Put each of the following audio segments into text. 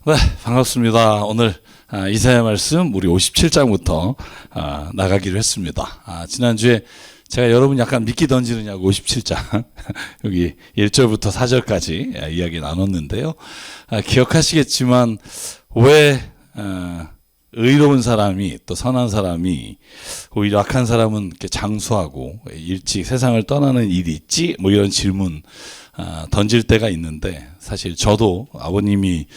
네, 반갑습니다. 오늘 이사야 말씀 우리 57장부터 나가기로 했습니다. 지난주에 제가 여러분 약간 미끼 던지느냐고 57장 여기 1절부터 4절까지 이야기 나눴는데요. 기억하시겠지만 왜 의로운 사람이 또 선한 사람이 오히려 악한 사람은 이렇게 장수하고 일찍 세상을 떠나는 일이 있지? 뭐 이런 질문 던질 때가 있는데, 사실 저도 아버님이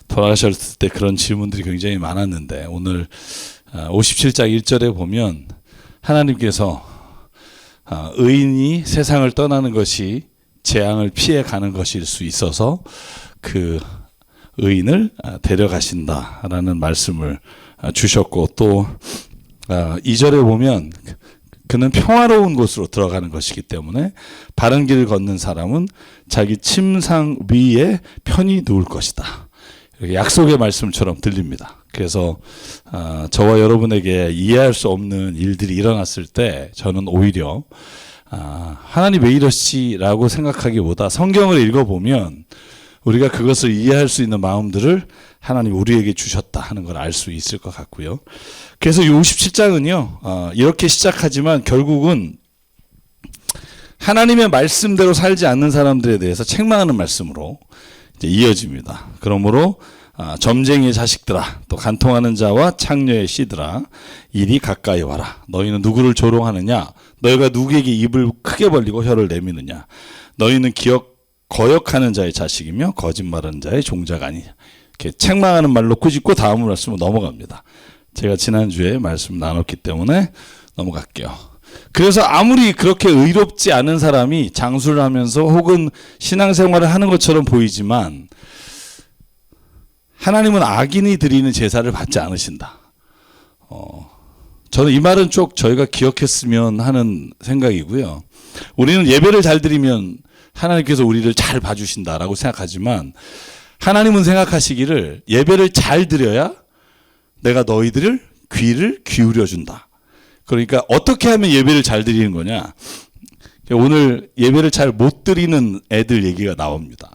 돌아가셨을 때 그런 질문들이 굉장히 많았는데, 오늘 57장 1절에 보면 하나님께서 의인이 세상을 떠나는 것이 재앙을 피해 가는 것일 수 있어서 그 의인을 데려가신다라는 말씀을 주셨고, 또 2절에 보면 그는 평화로운 곳으로 들어가는 것이기 때문에 바른 길을 걷는 사람은 자기 침상 위에 편히 누울 것이다. 이렇게 약속의 말씀처럼 들립니다. 그래서 저와 여러분에게 이해할 수 없는 일들이 일어났을 때 저는 오히려 하나님 왜 이러시라고 생각하기보다 성경을 읽어보면 우리가 그것을 이해할 수 있는 마음들을 하나님 우리에게 주셨다 하는 걸 알 수 있을 것 같고요. 그래서 이 57장은요, 이렇게 시작하지만 결국은 하나님의 말씀대로 살지 않는 사람들에 대해서 책망하는 말씀으로 이제 이어집니다. 그러므로 점쟁이의 자식들아, 또 간통하는 자와 창녀의 씨들아, 이리 가까이 와라. 너희는 누구를 조롱하느냐? 너희가 누구에게 입을 크게 벌리고 혀를 내미느냐? 너희는 거역하는 자의 자식이며 거짓말하는 자의 종자가 아니냐. 이렇게 책망하는 말로 꾸짖고 다음 말씀으로 넘어갑니다. 제가 지난주에 말씀 나눴기 때문에 넘어갈게요. 그래서 아무리 그렇게 의롭지 않은 사람이 장수를 하면서 혹은 신앙생활을 하는 것처럼 보이지만 하나님은 악인이 드리는 제사를 받지 않으신다. 저는 이 말은 쭉 저희가 기억했으면 하는 생각이고요. 우리는 예배를 잘 드리면 하나님께서 우리를 잘 봐주신다라고 생각하지만, 하나님은 생각하시기를 예배를 잘 드려야 내가 너희들을 귀를 기울여 준다. 그러니까 어떻게 하면 예배를 잘 드리는 거냐? 오늘 예배를 잘 못 드리는 애들 얘기가 나옵니다.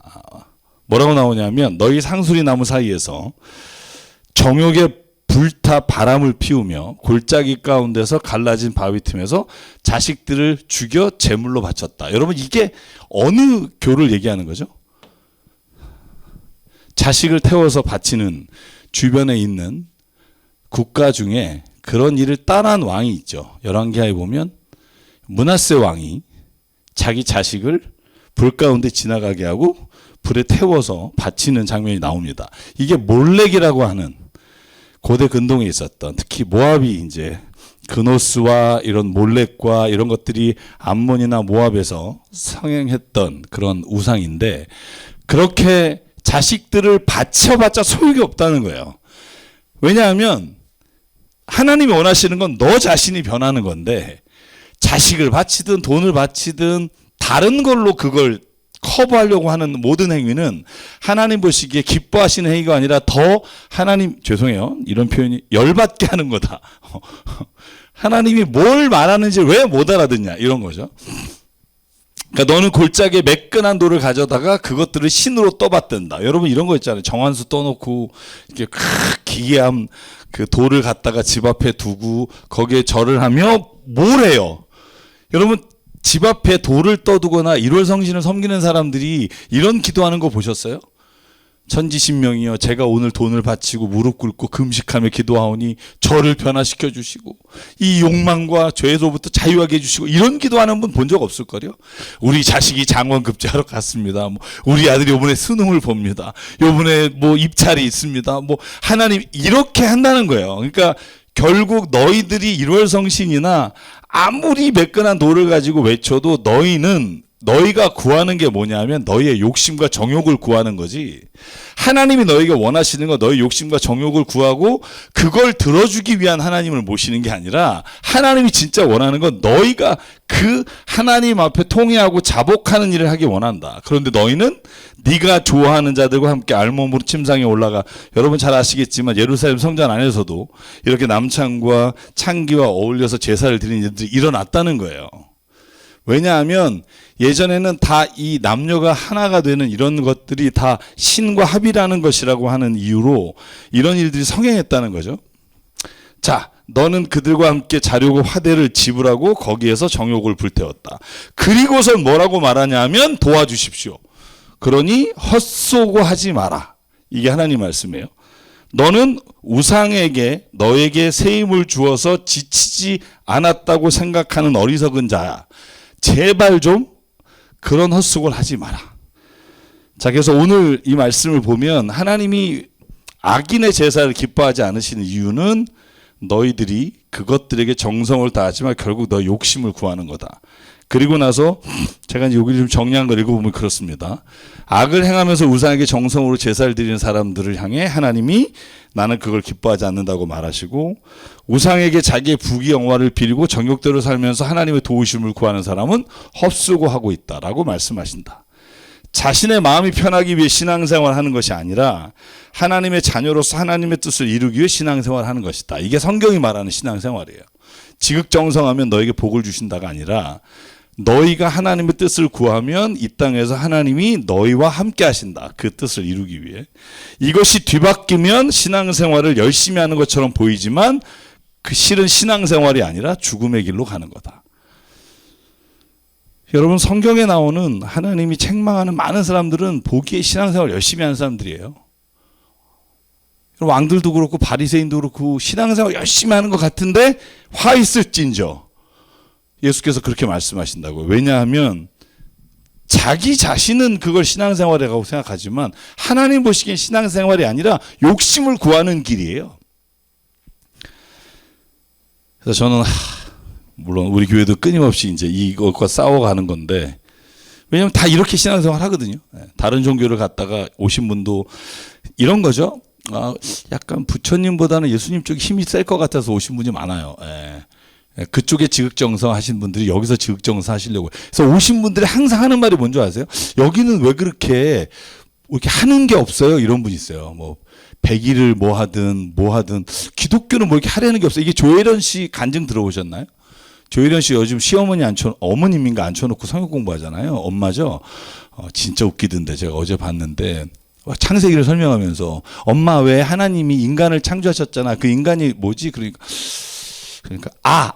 뭐라고 나오냐면, 너희 상수리 나무 사이에서 정욕에 불타 바람을 피우며 골짜기 가운데서 갈라진 바위 틈에서 자식들을 죽여 제물로 바쳤다. 여러분, 이게 어느 교를 얘기하는 거죠? 자식을 태워서 바치는 주변에 있는 국가 중에 그런 일을 따라한 왕이 있죠. 열왕기하에 보면 므낫세 왕이 자기 자식을 불 가운데 지나가게 하고 불에 태워서 바치는 장면이 나옵니다. 이게 몰렉이라고 하는 고대 근동에 있었던, 특히 모압이 이제 그노스와 이런 몰렉과 이런 것들이 암몬이나 모압에서 성행했던 그런 우상인데, 그렇게 자식들을 바쳐봤자 소용이 없다는 거예요. 왜냐하면 하나님이 원하시는 건 너 자신이 변하는 건데, 자식을 바치든 돈을 바치든 다른 걸로 그걸 커버하려고 하는 모든 행위는 하나님 보시기에 기뻐하시는 행위가 아니라 더 하나님, 죄송해요, 이런 표현이 열받게 하는 거다. 하나님이 뭘 말하는지 왜 못 알아듣냐, 이런 거죠. 그러니까 너는 골짜기에 매끈한 돌을 가져다가 그것들을 신으로 떠받든다. 여러분, 이런 거 있잖아요. 정환수 떠놓고 이렇게 기괴한 그 돌을 갖다가 집 앞에 두고 거기에 절을 하며 뭘 해요? 여러분, 집 앞에 돌을 떠두거나 일월성신을 섬기는 사람들이 이런 기도하는 거 보셨어요? 천지신명이여, 제가 오늘 돈을 바치고 무릎 꿇고 금식하며 기도하오니 저를 변화시켜 주시고 이 욕망과 죄에서부터 자유하게 해주시고, 이런 기도하는 분 본 적 없을걸요? 우리 자식이 장원급제하러 갔습니다. 우리 아들이 이번에 수능을 봅니다. 이번에 입찰이 있습니다. 하나님 이렇게 한다는 거예요. 그러니까 결국 너희들이 일월성신이나 아무리 매끈한 돌을 가지고 외쳐도 너희가 구하는 게 뭐냐면 너희의 욕심과 정욕을 구하는 거지, 하나님이 너희가 원하시는 건 너희 욕심과 정욕을 구하고 그걸 들어주기 위한 하나님을 모시는 게 아니라, 하나님이 진짜 원하는 건 너희가 그 하나님 앞에 통회하고 자복하는 일을 하기 원한다. 그런데 너희는 네가 좋아하는 자들과 함께 알몸으로 침상에 올라가, 여러분 잘 아시겠지만 예루살렘 성전 안에서도 이렇게 남창과 창기와 어울려서 제사를 드리는 일들이 일어났다는 거예요. 왜냐하면 예전에는 다 이 남녀가 하나가 되는 이런 것들이 다 신과 합이라는 것이라고 하는 이유로 이런 일들이 성행했다는 거죠. 자, 너는 그들과 함께 자려고 화대를 지불하고 거기에서 정욕을 불태웠다. 그리고선 뭐라고 말하냐면 도와주십시오. 그러니 헛쏘고 하지 마라. 이게 하나님 말씀이에요. 너는 우상에게 너에게 새 힘을 주어서 지치지 않았다고 생각하는 어리석은 자야. 제발 좀 그런 헛속을 하지 마라. 자, 그래서 오늘 이 말씀을 보면 하나님이 악인의 제사를 기뻐하지 않으시는 이유는 너희들이 그것들에게 정성을 다하지만 결국 너 욕심을 구하는 거다. 그리고 나서 제가 여기 좀 정리한 걸 읽어보면 그렇습니다. 악을 행하면서 우상에게 정성으로 제사를 드리는 사람들을 향해 하나님이 나는 그걸 기뻐하지 않는다고 말하시고, 우상에게 자기의 부귀 영화를 빌고 정욕대로 살면서 하나님의 도우심을 구하는 사람은 헛수고하고 있다라고 말씀하신다. 자신의 마음이 편하기 위해 신앙생활을 하는 것이 아니라 하나님의 자녀로서 하나님의 뜻을 이루기 위해 신앙생활을 하는 것이다. 이게 성경이 말하는 신앙생활이에요. 지극정성하면 너에게 복을 주신다가 아니라 너희가 하나님의 뜻을 구하면 이 땅에서 하나님이 너희와 함께 하신다. 그 뜻을 이루기 위해. 이것이 뒤바뀌면 신앙생활을 열심히 하는 것처럼 보이지만 그 실은 신앙생활이 아니라 죽음의 길로 가는 거다. 여러분, 성경에 나오는 하나님이 책망하는 많은 사람들은 보기에 신앙생활 열심히 하는 사람들이에요. 왕들도 그렇고 바리새인도 그렇고 신앙생활 열심히 하는 것 같은데 화 있을진저. 예수께서 그렇게 말씀하신다고요. 왜냐하면 자기 자신은 그걸 신앙생활이라고 생각하지만 하나님 보시기엔 신앙생활이 아니라 욕심을 구하는 길이에요. 그래서 저는 물론 우리 교회도 끊임없이 이제 이것과 싸워가는 건데, 왜냐하면 다 이렇게 신앙생활 하거든요. 다른 종교를 갔다가 오신 분도 이런 거죠. 약간 부처님보다는 예수님 쪽에 힘이 셀 것 같아서 오신 분이 많아요. 그쪽에 지극정성 하신 분들이 여기서 지극정성 하시려고. 그래서 오신 분들이 항상 하는 말이 뭔지 아세요? 여기는 왜 그렇게 이렇게 하는 게 없어요? 이런 분이 있어요. 뭐 100일을 뭐 하든 기독교는 뭐 이렇게 하려는 게 없어요. 이게 조혜련 씨 간증 들어보셨나요? 조혜련 씨 요즘 시어머니 어머님인가 앉혀놓고 성역 공부하잖아요. 엄마죠. 진짜 웃기던데 제가 어제 봤는데 창세기를 설명하면서 엄마 왜 하나님이 인간을 창조하셨잖아. 그 인간이 뭐지? 그러니까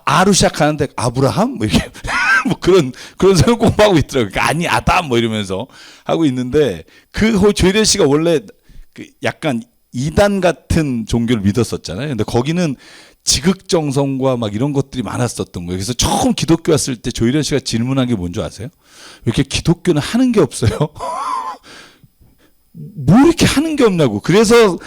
아로 시작하는데 아브라함 뭐 이렇게 뭐 그런 성역 공부하고 있더라고요. 그러니까 아니 아담 뭐 이러면서 하고 있는데 그 조혜련 씨가 원래 그 약간 이단 같은 종교를 믿었었잖아요. 근데 거기는 지극정성과 막 이런 것들이 많았었던 거예요. 그래서 처음 기독교 왔을 때 조혜련 씨가 질문한 게 뭔지 아세요? 왜 이렇게 기독교는 하는 게 없어요? 뭐 이렇게 하는 게 없냐고. 그래서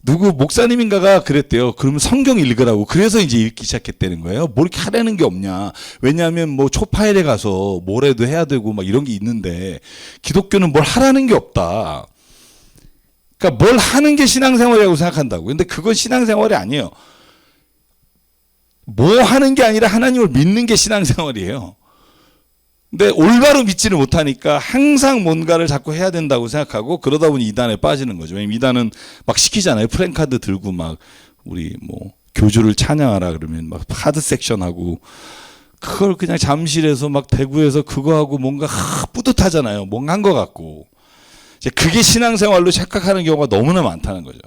누구 목사님인가가 그랬대요. 그러면 성경 읽으라고. 그래서 이제 읽기 시작했다는 거예요. 뭐 이렇게 하라는 게 없냐. 왜냐하면 뭐 초파일에 가서 뭐래도 해야 되고 막 이런 게 있는데 기독교는 뭘 하라는 게 없다. 그러니까 뭘 하는 게 신앙생활이라고 생각한다고. 근데 그건 신앙생활이 아니에요. 뭐 하는 게 아니라 하나님을 믿는 게 신앙생활이에요. 근데 올바로 믿지를 못하니까 항상 뭔가를 자꾸 해야 된다고 생각하고 그러다 보니 이단에 빠지는 거죠. 왜냐면 이단은 막 시키잖아요. 프랭카드 들고 막 우리 뭐 교주를 찬양하라 그러면 막 하드 섹션 하고 그걸 그냥 잠실에서 막 대구에서 그거 하고 뭔가 뿌듯하잖아요. 뭔가 한 것 같고. 이제 그게 신앙생활로 착각하는 경우가 너무나 많다는 거죠.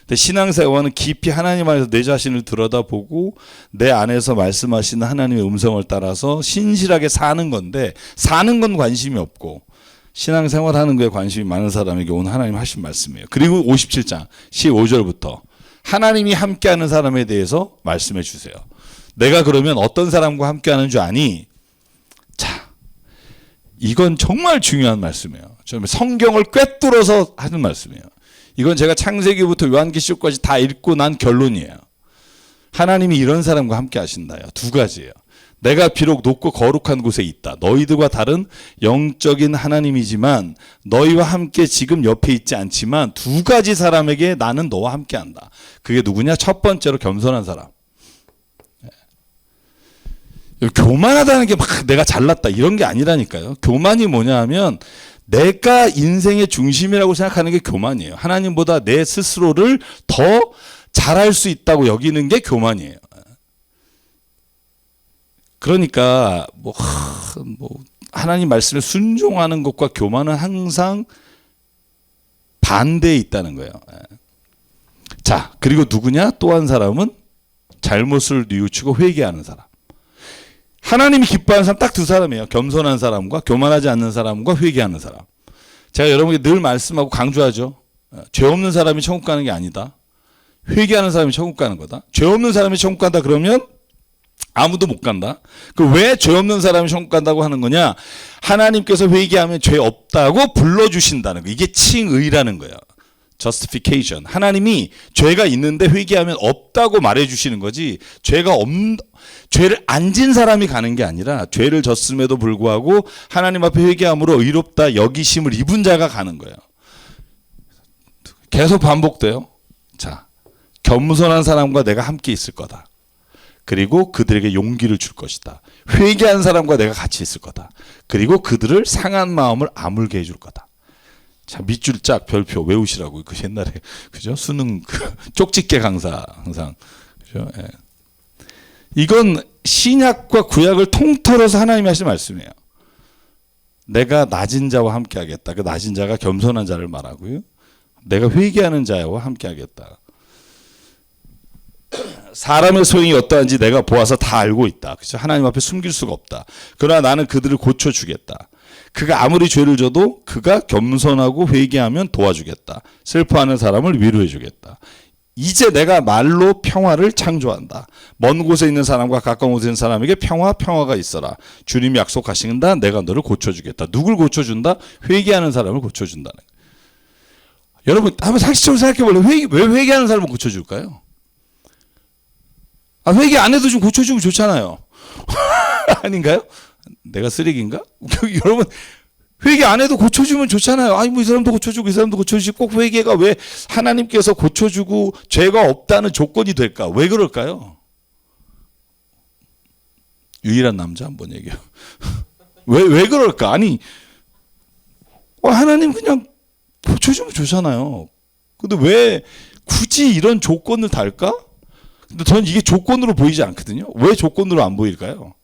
근데 신앙생활은 깊이 하나님 안에서 내 자신을 들여다보고 내 안에서 말씀하시는 하나님의 음성을 따라서 신실하게 사는 건데 사는 건 관심이 없고 신앙생활하는 거에 관심이 많은 사람에게 오늘 하나님 하신 말씀이에요. 그리고 57장 15절부터 하나님이 함께하는 사람에 대해서 말씀해 주세요. 내가 그러면 어떤 사람과 함께하는 줄 아니? 자, 이건 정말 중요한 말씀이에요. 성경을 꿰뚫어서 하는 말씀이에요. 이건 제가 창세기부터 요한계시록까지 다 읽고 난 결론이에요. 하나님이 이런 사람과 함께 하신다요. 두 가지예요. 내가 비록 높고 거룩한 곳에 있다. 너희들과 다른 영적인 하나님이지만 너희와 함께 지금 옆에 있지 않지만 두 가지 사람에게 나는 너와 함께 한다. 그게 누구냐? 첫 번째로 겸손한 사람. 교만하다는 게 막 내가 잘났다 이런 게 아니라니까요. 교만이 뭐냐 하면 내가 인생의 중심이라고 생각하는 게 교만이에요. 하나님보다 내 스스로를 더 잘할 수 있다고 여기는 게 교만이에요. 그러니까 뭐 하나님 말씀에 순종하는 것과 교만은 항상 반대에 있다는 거예요. 자, 그리고 누구냐? 또 한 사람은 잘못을 뉘우치고 회개하는 사람. 하나님이 기뻐하는 사람 딱 두 사람이에요. 겸손한 사람과 교만하지 않는 사람과 회개하는 사람. 제가 여러분에게 늘 말씀하고 강조하죠. 죄 없는 사람이 천국 가는 게 아니다. 회개하는 사람이 천국 가는 거다. 죄 없는 사람이 천국 간다 그러면 아무도 못 간다. 그 왜 죄 없는 사람이 천국 간다고 하는 거냐? 하나님께서 회개하면 죄 없다고 불러주신다는 거. 이게 칭의라는 거예요. justification. 하나님이 죄가 있는데 회개하면 없다고 말해주시는 거지. 죄를 안 진 사람이 가는 게 아니라 죄를 졌음에도 불구하고 하나님 앞에 회개함으로 의롭다 여기심을 입은 자가 가는 거예요. 계속 반복돼요. 자, 겸손한 사람과 내가 함께 있을 거다. 그리고 그들에게 용기를 줄 것이다. 회개한 사람과 내가 같이 있을 거다. 그리고 그들을 상한 마음을 아물게 해줄 거다. 자, 밑줄 짝 별표 외우시라고. 그 옛날에 그죠? 수능 쪽집게 강사 항상 그죠? 예. 이건 신약과 구약을 통틀어서 하나님이 하신 말씀이에요. 내가 낮은 자와 함께 하겠다. 그 낮은 자가 겸손한 자를 말하고요. 내가 회개하는 자와 함께 하겠다. 사람의 소용이 어떠한지 내가 보아서 다 알고 있다. 그렇죠? 하나님 앞에 숨길 수가 없다. 그러나 나는 그들을 고쳐주겠다. 그가 아무리 죄를 져도 그가 겸손하고 회개하면 도와주겠다. 슬퍼하는 사람을 위로해주겠다. 이제 내가 말로 평화를 창조한다. 먼 곳에 있는 사람과 가까운 곳에 있는 사람에게 평화가 있어라. 주님이 약속하신다. 내가 너를 고쳐주겠다. 누굴 고쳐준다? 회개하는 사람을 고쳐준다는 거예요. 여러분 한번 상식적으로 생각해볼래요? 왜 회개하는 사람을 고쳐줄까요? 회개 안 해도 좀 고쳐주면 좋잖아요. 아닌가요? 내가 쓰레기인가? 여러분 회개 안 해도 고쳐주면 좋잖아요. 아니 뭐 이 사람도 고쳐주고 이 사람도 고쳐주고 꼭 회개가 왜 하나님께서 고쳐주고 죄가 없다는 조건이 될까? 왜 그럴까요? 유일한 남자 한번 얘기해요. 왜 그럴까? 아니 하나님 그냥 고쳐주면 좋잖아요. 근데 왜 굳이 이런 조건을 달까? 근데 저는 이게 조건으로 보이지 않거든요. 왜 조건으로 안 보일까요?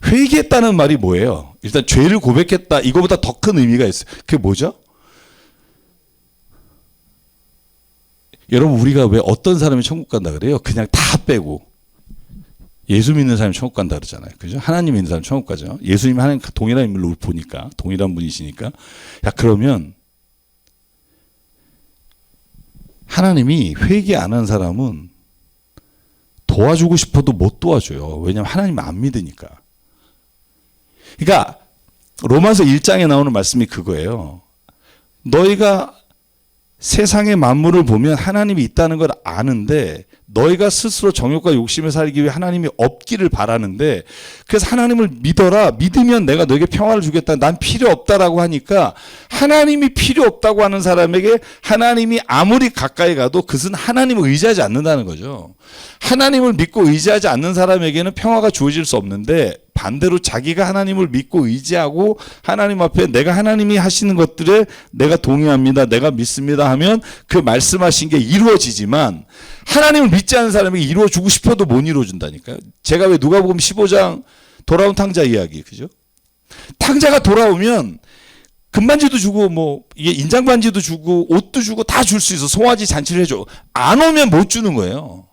회개했다는 말이 뭐예요? 일단 죄를 고백했다. 이거보다 더 큰 의미가 있어요. 그게 뭐죠? 여러분 우리가 왜 어떤 사람이 천국 간다 그래요? 그냥 다 빼고 예수 믿는 사람이 천국 간다 그러잖아요. 그죠? 하나님 믿는 사람이 천국 가죠. 예수님이 하나님 동일한 인물로 보니까 동일한 분이시니까 야 그러면 하나님이 회개 안 한 사람은 도와주고 싶어도 못 도와줘요. 왜냐하면 하나님을 안 믿으니까. 그러니까 로마서 1장에 나오는 말씀이 그거예요. 너희가 세상의 만물을 보면 하나님이 있다는 걸 아는데 너희가 스스로 정욕과 욕심에 살기 위해 하나님이 없기를 바라는데 그래서 하나님을 믿어라. 믿으면 내가 너에게 평화를 주겠다. 난 필요 없다라고 하니까 하나님이 필요 없다고 하는 사람에게 하나님이 아무리 가까이 가도 그것은 하나님을 의지하지 않는다는 거죠. 하나님을 믿고 의지하지 않는 사람에게는 평화가 주어질 수 없는데 반대로 자기가 하나님을 믿고 의지하고 하나님 앞에 내가 하나님이 하시는 것들에 내가 동의합니다. 내가 믿습니다 하면 그 말씀하신 게 이루어지지만 하나님을 믿지 않는 사람에게 이루어주고 싶어도 못 이루어준다니까요. 제가 왜 누가복음 15장 돌아온 탕자 이야기 그죠? 탕자가 돌아오면 금반지도 주고 뭐 이게 인장반지도 주고 옷도 주고 다 줄 수 있어. 송아지 잔치를 해줘. 안 오면 못 주는 거예요.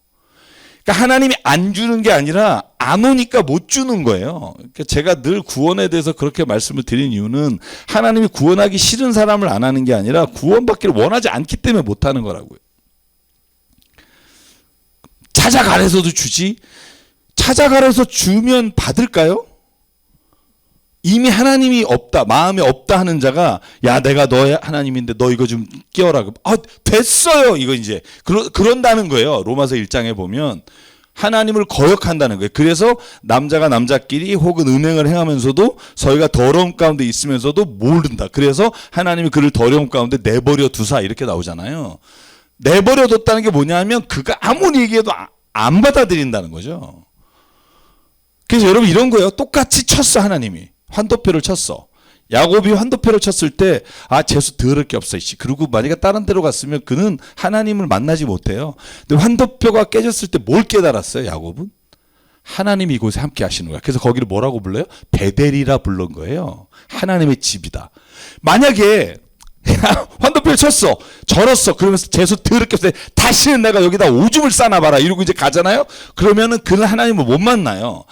그러니까 하나님이 안 주는 게 아니라 안 오니까 못 주는 거예요. 그러니까 제가 늘 구원에 대해서 그렇게 말씀을 드린 이유는 하나님이 구원하기 싫은 사람을 안 하는 게 아니라 구원받기를 원하지 않기 때문에 못 하는 거라고요. 찾아가래서도 주지. 찾아가래서 주면 받을까요? 이미 하나님이 없다, 마음에 없다 하는 자가 야 내가 너의 하나님인데 너 이거 좀 깨워라. 됐어요. 이거 이제 그런다는 거예요. 로마서 1장에 보면 하나님을 거역한다는 거예요. 그래서 남자가 남자끼리 혹은 음행을 행하면서도 저희가 더러움 가운데 있으면서도 모른다. 그래서 하나님이 그를 더러움 가운데 내버려 두사 이렇게 나오잖아요. 내버려 뒀다는 게 뭐냐면 그가 아무리 얘기해도 안 받아들인다는 거죠. 그래서 여러분 이런 거예요. 똑같이 쳤어 하나님이. 환도표를 쳤어. 야곱이 환도표를 쳤을 때 재수 더럽게 없어 이씨. 그리고 만약에 다른 데로 갔으면 그는 하나님을 만나지 못해요. 근데 환도표가 깨졌을 때 뭘 깨달았어요? 야곱은 하나님이 이곳에 함께 하시는 거야. 그래서 거기를 뭐라고 불러요? 베델이라 부른 거예요. 하나님의 집이다. 만약에 환도표를 쳤어, 절었어, 그러면서 재수 더럽게 없어, 다시는 내가 여기다 오줌을 싸놔봐라 이러고 이제 가잖아요. 그러면은 그는 하나님을 못 만나요.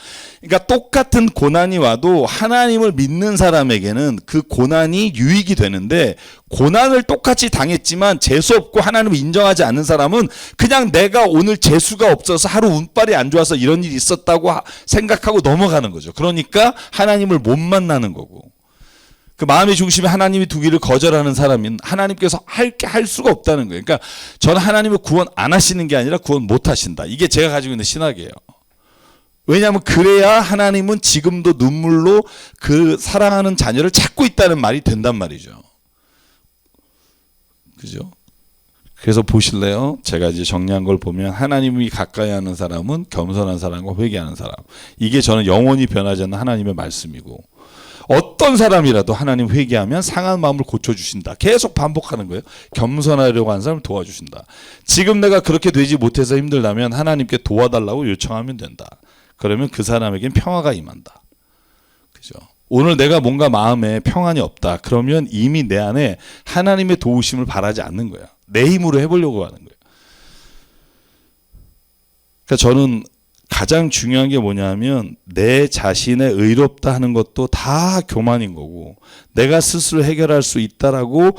그러니까 똑같은 고난이 와도 하나님을 믿는 사람에게는 그 고난이 유익이 되는데, 고난을 똑같이 당했지만 재수 없고 하나님을 인정하지 않는 사람은 그냥 내가 오늘 재수가 없어서 하루 운빨이 안 좋아서 이런 일이 있었다고 생각하고 넘어가는 거죠. 그러니까 하나님을 못 만나는 거고, 그 마음의 중심에 하나님이 두기를 거절하는 사람은 하나님께서 할 수가 없다는 거예요. 그러니까 저는 하나님을 구원 안 하시는 게 아니라 구원 못 하신다. 이게 제가 가지고 있는 신학이에요. 왜냐하면 그래야 하나님은 지금도 눈물로 그 사랑하는 자녀를 찾고 있다는 말이 된단 말이죠. 그죠? 그래서 보실래요? 제가 이제 정리한 걸 보면 하나님이 가까이 하는 사람은 겸손한 사람과 회개하는 사람. 이게 저는 영원히 변하지 않는 하나님의 말씀이고, 어떤 사람이라도 하나님 회개하면 상한 마음을 고쳐주신다. 계속 반복하는 거예요. 겸손하려고 하는 사람을 도와주신다. 지금 내가 그렇게 되지 못해서 힘들다면 하나님께 도와달라고 요청하면 된다. 그러면 그 사람에겐 평화가 임한다. 그죠? 오늘 내가 뭔가 마음에 평안이 없다. 그러면 이미 내 안에 하나님의 도우심을 바라지 않는 거야. 내 힘으로 해보려고 하는 거예요. 그러니까 저는 가장 중요한 게 뭐냐면 내 자신의 의롭다 하는 것도 다 교만인 거고, 내가 스스로 해결할 수 있다라고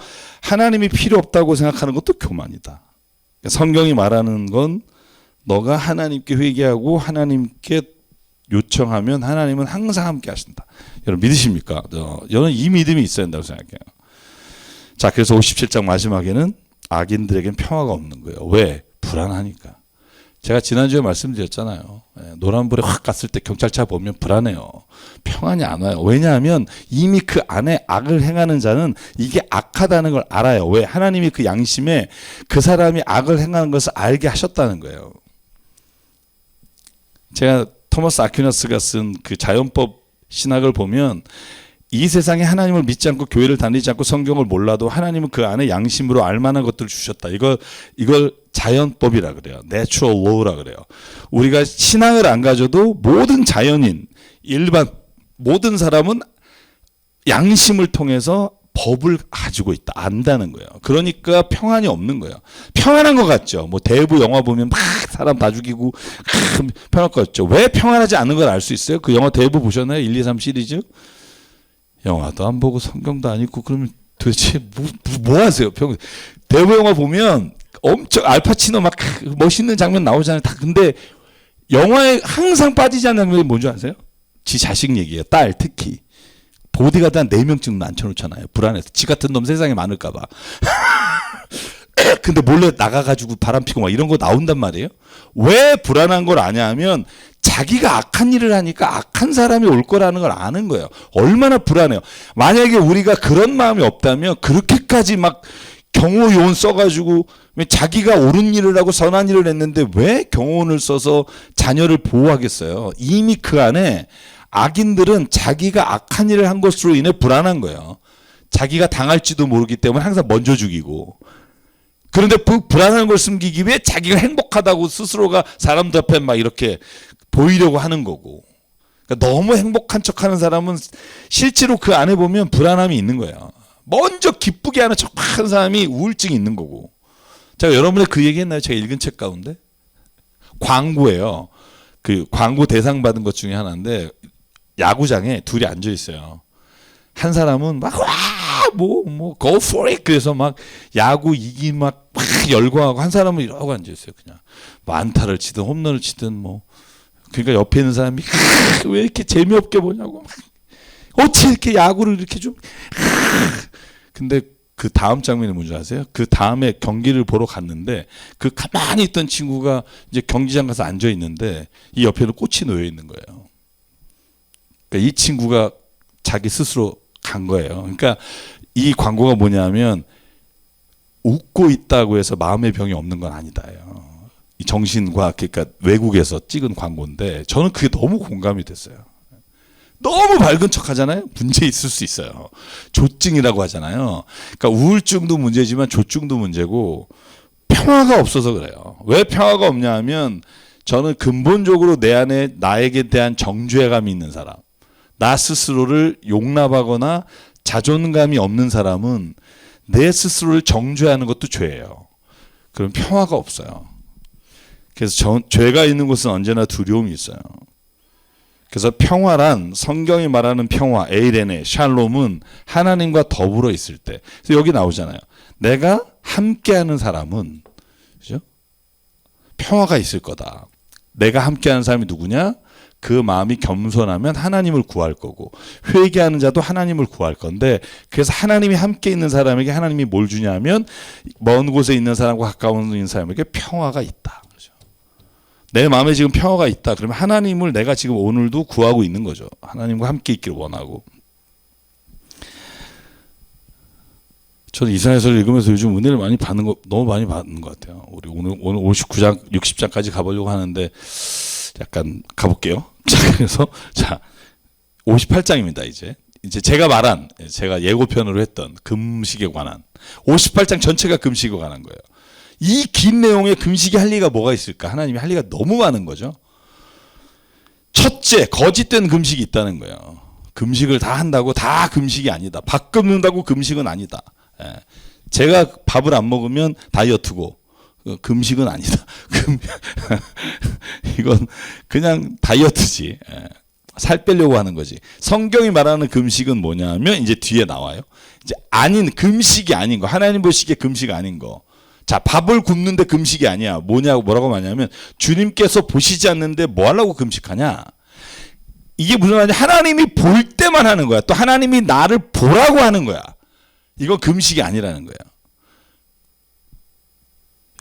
하나님이 필요 없다고 생각하는 것도 교만이다. 성경이 말하는 건 너가 하나님께 회개하고 하나님께 요청하면 하나님은 항상 함께 하신다. 여러분 믿으십니까? 저는 이 믿음이 있어야 된다고 생각해요. 자, 그래서 57장 마지막에는 악인들에겐 평화가 없는 거예요. 왜? 불안하니까. 제가 지난주에 말씀드렸잖아요. 노란불에 확 갔을 때 경찰차 보면 불안해요. 평안이 안 와요. 왜냐하면 이미 그 안에 악을 행하는 자는 이게 악하다는 걸 알아요. 왜? 하나님이 그 양심에 그 사람이 악을 행하는 것을 알게 하셨다는 거예요. 제가 토마스 아퀴나스가 쓴 그 자연법 신학을 보면 이 세상에 하나님을 믿지 않고 교회를 다니지 않고 성경을 몰라도 하나님은 그 안에 양심으로 알만한 것들을 주셨다. 이걸 자연법이라 그래요. Natural law라 그래요. 우리가 신앙을 안 가져도 모든 자연인, 일반 모든 사람은 양심을 통해서 법을 가지고 있다. 안다는 거예요. 그러니까 평안이 없는 거예요. 평안한 것 같죠. 뭐 대부 영화 보면 막 사람 다 죽이고 평안할 것 같죠. 왜 평안하지 않은 걸 알 수 있어요? 그 영화 대부 보셨나요? 1, 2, 3 시리즈? 영화도 안 보고 성경도 안 읽고 그러면 도대체 뭐 하세요? 대부 영화 보면 엄청 알파치노 막 멋있는 장면 나오잖아요. 다. 근데 영화에 항상 빠지지 않는 장면이 뭔지 아세요? 지 자식 얘기예요. 딸 특히. 보디가드 한 4명쯤 앉혀놓잖아요. 불안해서. 지 같은 놈 세상에 많을까봐. 근데 몰래 나가가지고 바람 피고 막 이런 거 나온단 말이에요. 왜 불안한 걸 아냐 하면 자기가 악한 일을 하니까 악한 사람이 올 거라는 걸 아는 거예요. 얼마나 불안해요. 만약에 우리가 그런 마음이 없다면 그렇게까지 막 경호요원 써가지고 자기가 옳은 일을 하고 선한 일을 했는데 왜 경호원을 써서 자녀를 보호하겠어요. 이미 그 안에 악인들은 자기가 악한 일을 한 것으로 인해 불안한 거예요. 자기가 당할지도 모르기 때문에 항상 먼저 죽이고, 그런데 그 불안한 걸 숨기기 위해 자기가 행복하다고 스스로가 사람들 앞에 막 이렇게 보이려고 하는 거고, 그러니까 너무 행복한 척하는 사람은 실제로 그 안에 보면 불안함이 있는 거예요. 먼저 기쁘게 하는 척하는 사람이 우울증이 있는 거고. 제가 여러분의 그 얘기했나요? 제가 읽은 책 가운데 광고예요. 그 광고 대상 받은 것 중에 하나인데 야구장에 둘이 앉아 있어요. 한 사람은 막 go for it 그래서 막 야구 이기 막 열광하고, 한 사람은 이러고 앉아 있어요. 그냥 뭐 안타를 치든 홈런을 치든 뭐. 그러니까 옆에 있는 사람이 왜 이렇게 재미없게 보냐고 막, 어찌 이렇게 야구를 이렇게 좀. 근데 그 다음 장면이 뭔지 아세요? 그 다음에 경기를 보러 갔는데 그 가만히 있던 친구가 이제 경기장 가서 앉아 있는데 이 옆에는 꽃이 놓여 있는 거예요. 그러니까 이 친구가 자기 스스로 간 거예요. 그러니까 이 광고가 뭐냐면 웃고 있다고 해서 마음의 병이 없는 건 아니다요. 이 정신과, 그러니까 외국에서 찍은 광고인데 저는 그게 너무 공감이 됐어요. 너무 밝은 척 하잖아요. 문제 있을 수 있어요. 조증이라고 하잖아요. 그러니까 우울증도 문제지만 조증도 문제고 평화가 없어서 그래요. 왜 평화가 없냐 하면 저는 근본적으로 내 안에 나에게 대한 정죄감이 있는 사람, 나 스스로를 용납하거나 자존감이 없는 사람은 내 스스로를 정죄하는 것도 죄예요. 그럼 평화가 없어요. 그래서 죄가 있는 곳은 언제나 두려움이 있어요. 그래서 평화란 성경이 말하는 평화, 에이레네, 샬롬은 하나님과 더불어 있을 때. 그래서 여기 나오잖아요. 내가 함께하는 사람은 그죠? 평화가 있을 거다. 내가 함께하는 사람이 누구냐? 그 마음이 겸손하면 하나님을 구할 거고 회개하는 자도 하나님을 구할 건데 그래서 하나님이 함께 있는 사람에게 하나님이 뭘 주냐면 먼 곳에 있는 사람과 가까운 있는 사람에게 평화가 있다. 그렇죠? 내 마음에 지금 평화가 있다. 그러면 하나님을 내가 지금 오늘도 구하고 있는 거죠. 하나님과 함께 있기를 원하고. 저는 이사야서를 읽으면서 요즘 은혜를 많이 받는 거 너무 많이 받는 것 같아요. 우리 오늘 59장, 60장까지 가보려고 하는데 약간 가볼게요. 자, 그래서 자 58장입니다. 이제 제가 예고편으로 했던 금식에 관한 58장 전체가 금식에 관한 거예요. 이 긴 내용에 금식이 할 리가 뭐가 있을까? 하나님이 할 리가 너무 많은 거죠. 첫째, 거짓된 금식이 있다는 거예요. 금식을 다 한다고 다 금식이 아니다. 밥 끊는다고 금식은 아니다. 제가 밥을 안 먹으면 다이어트고 금식은 아니다. 이건 그냥 다이어트지. 살 빼려고 하는 거지. 성경이 말하는 금식은 뭐냐면 이제 뒤에 나와요. 이제 아닌 금식이 아닌 거. 하나님 보시기에 금식 아닌 거. 자, 밥을 굶는데 금식이 아니야. 뭐라고 말하냐면 주님께서 보시지 않는데 뭐 하려고 금식하냐? 이게 무슨 말이냐? 하나님이 볼 때만 하는 거야. 또 하나님이 나를 보라고 하는 거야. 이거 금식이 아니라는 거예요.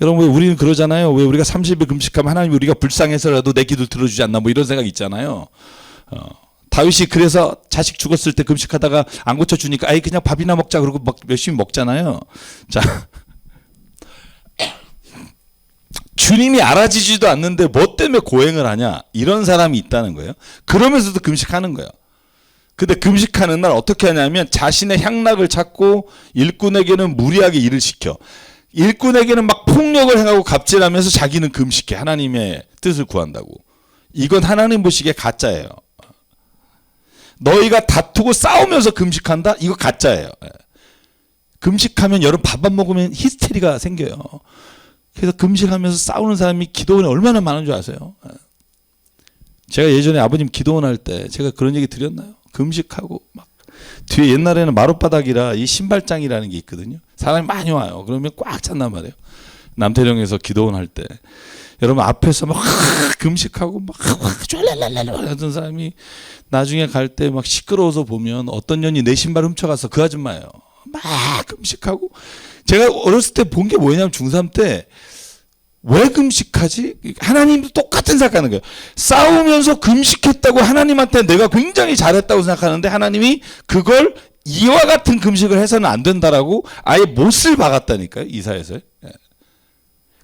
여러분, 왜 우리는 그러잖아요. 왜 우리가 30일 금식하면 하나님이 우리가 불쌍해서라도 내 기도를 들어주지 않나 뭐 이런 생각 있잖아요. 다윗이 그래서 자식 죽었을 때 금식하다가 안 고쳐주니까 아이 그냥 밥이나 먹자 그러고 열심히 먹잖아요. 자, 주님이 알아지지도 않는데 뭐 때문에 고행을 하냐 이런 사람이 있다는 거예요. 그러면서도 금식하는 거예요. 근데 금식하는 날 어떻게 하냐면 자신의 향락을 찾고 일꾼에게는 무리하게 일을 시켜. 일꾼에게는 막 폭력을 행하고 갑질하면서 자기는 금식해. 하나님의 뜻을 구한다고. 이건 하나님 보시기에 가짜예요. 너희가 다투고 싸우면서 금식한다? 이거 가짜예요. 금식하면 여러분 밥 안 먹으면 히스테리가 생겨요. 그래서 금식하면서 싸우는 사람이 기도원에 얼마나 많은 줄 아세요? 제가 예전에 아버님 기도원 할 때 제가 그런 얘기 드렸나요? 금식하고 막 뒤에 옛날에는 마룻바닥이라 이 신발장이라는 게 있거든요. 사람이 많이 와요. 그러면 꽉 찼단 말이에요. 남태령에서 기도원 할 때 여러분 앞에서 막 금식하고 막 쫄랄랄랄 하던 사람이 나중에 갈 때 막 시끄러워서 보면 어떤 년이 내 신발 훔쳐가서 그 아줌마예요. 막 금식하고 제가 어렸을 때 본 게 뭐냐면 중3 때 왜 금식하지? 하나님도 똑같은 생각하는 거예요. 싸우면서 금식했다고 하나님한테 내가 굉장히 잘했다고 생각하는데 하나님이 그걸 이와 같은 금식을 해서는 안 된다라고 아예 못을 박았다니까요. 이사야서에.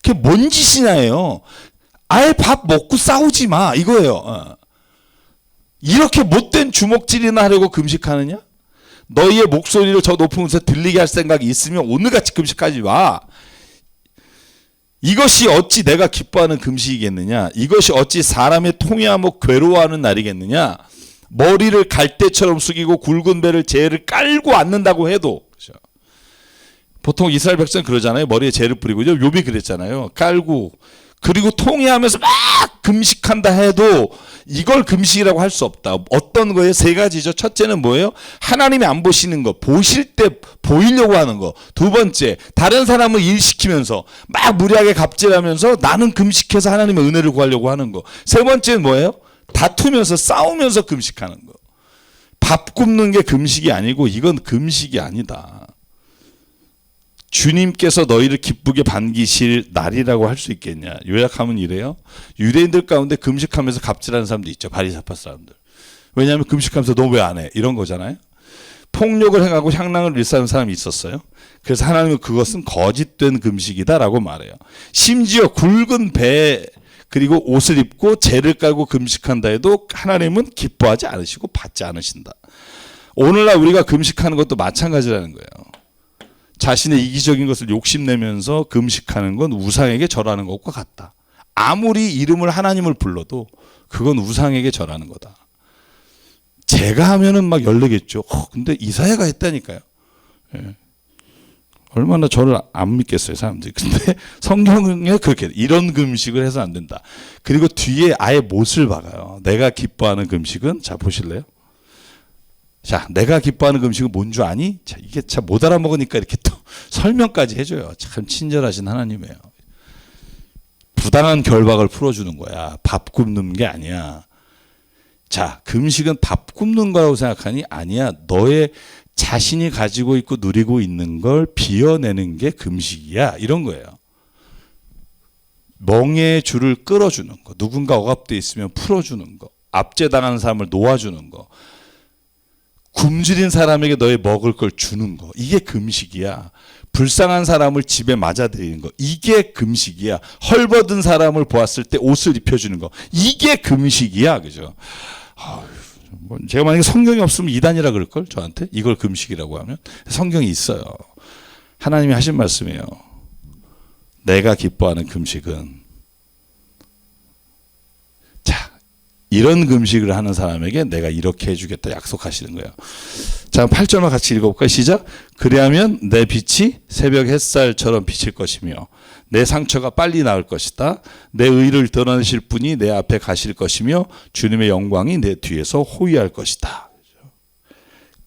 그게 뭔 짓이냐예요. 아예 밥 먹고 싸우지 마 이거예요. 이렇게 못된 주먹질이나 하려고 금식하느냐? 너희의 목소리를 저 높은 곳에 들리게 할 생각이 있으면 오늘같이 금식하지 마. 이것이 어찌 내가 기뻐하는 금식이겠느냐? 이것이 어찌 사람의 통회하며 괴로워하는 날이겠느냐? 머리를 갈대처럼 숙이고 굵은 배를 재를 깔고 앉는다고 해도 그렇죠? 보통 이스라엘 백성은 그러잖아요. 머리에 재를 뿌리고 욥이 그랬잖아요. 깔고 그리고 통회하면서 막 금식한다 해도 이걸 금식이라고 할 수 없다. 어떤 거에 세 가지죠. 첫째는 뭐예요? 하나님이 안 보시는 거. 보실 때 보이려고 하는 거. 두 번째, 다른 사람을 일시키면서 막 무리하게 갑질하면서 나는 금식해서 하나님의 은혜를 구하려고 하는 거. 세 번째는 뭐예요? 다투면서 싸우면서 금식하는 거. 밥 굶는 게 금식이 아니고 이건 금식이 아니다. 주님께서 너희를 기쁘게 반기실 날이라고 할 수 있겠냐. 요약하면 이래요. 유대인들 가운데 금식하면서 갑질하는 사람도 있죠. 바리새파 사람들. 왜냐하면 금식하면서 너 왜 안 해? 이런 거잖아요. 폭력을 행하고 향락을 일삼는 사람이 있었어요. 그래서 하나님은 그것은 거짓된 금식이다라고 말해요. 심지어 굵은 배 그리고 옷을 입고 재를 깔고 금식한다 해도 하나님은 기뻐하지 않으시고 받지 않으신다. 오늘날 우리가 금식하는 것도 마찬가지라는 거예요. 자신의 이기적인 것을 욕심내면서 금식하는 건 우상에게 절하는 것과 같다. 아무리 이름을 하나님을 불러도 그건 우상에게 절하는 거다. 제가 하면은 막 열내겠죠. 근데 이사야가 했다니까요. 예. 얼마나 저를 안 믿겠어요, 사람들이. 근데 성경에 그렇게 이런 금식을 해서 안 된다. 그리고 뒤에 아예 못을 박아요. 내가 기뻐하는 금식은, 자 보실래요? 자, 내가 기뻐하는 금식은 뭔 줄 아니? 자, 이게 참 못 알아먹으니까 이렇게 또 설명까지 해줘요. 참 친절하신 하나님이에요. 부당한 결박을 풀어주는 거야. 밥 굶는 게 아니야. 자, 금식은 밥 굶는 거라고 생각하니? 아니야. 너의 자신이 가지고 있고 누리고 있는 걸 비워내는 게 금식이야. 이런 거예요. 멍에의 줄을 끌어주는 거. 누군가 억압되어 있으면 풀어주는 거. 압제당하는 사람을 놓아주는 거. 굶주린 사람에게 너의 먹을 걸 주는 거. 이게 금식이야. 불쌍한 사람을 집에 맞아들이는 거. 이게 금식이야. 헐벗은 사람을 보았을 때 옷을 입혀주는 거. 이게 금식이야. 그죠? 제가 만약에 성경이 없으면 이단이라 그럴걸? 저한테? 이걸 금식이라고 하면? 성경이 있어요. 하나님이 하신 말씀이에요. 내가 기뻐하는 금식은, 자, 이런 금식을 하는 사람에게 내가 이렇게 해주겠다 약속하시는 거예요. 자, 8절만 같이 읽어볼까요? 시작. 그리하면 내 빛이 새벽 햇살처럼 비칠 것이며 내 상처가 빨리 나을 것이다. 내 의를 드러내실 분이 내 앞에 가실 것이며 주님의 영광이 내 뒤에서 호위할 것이다.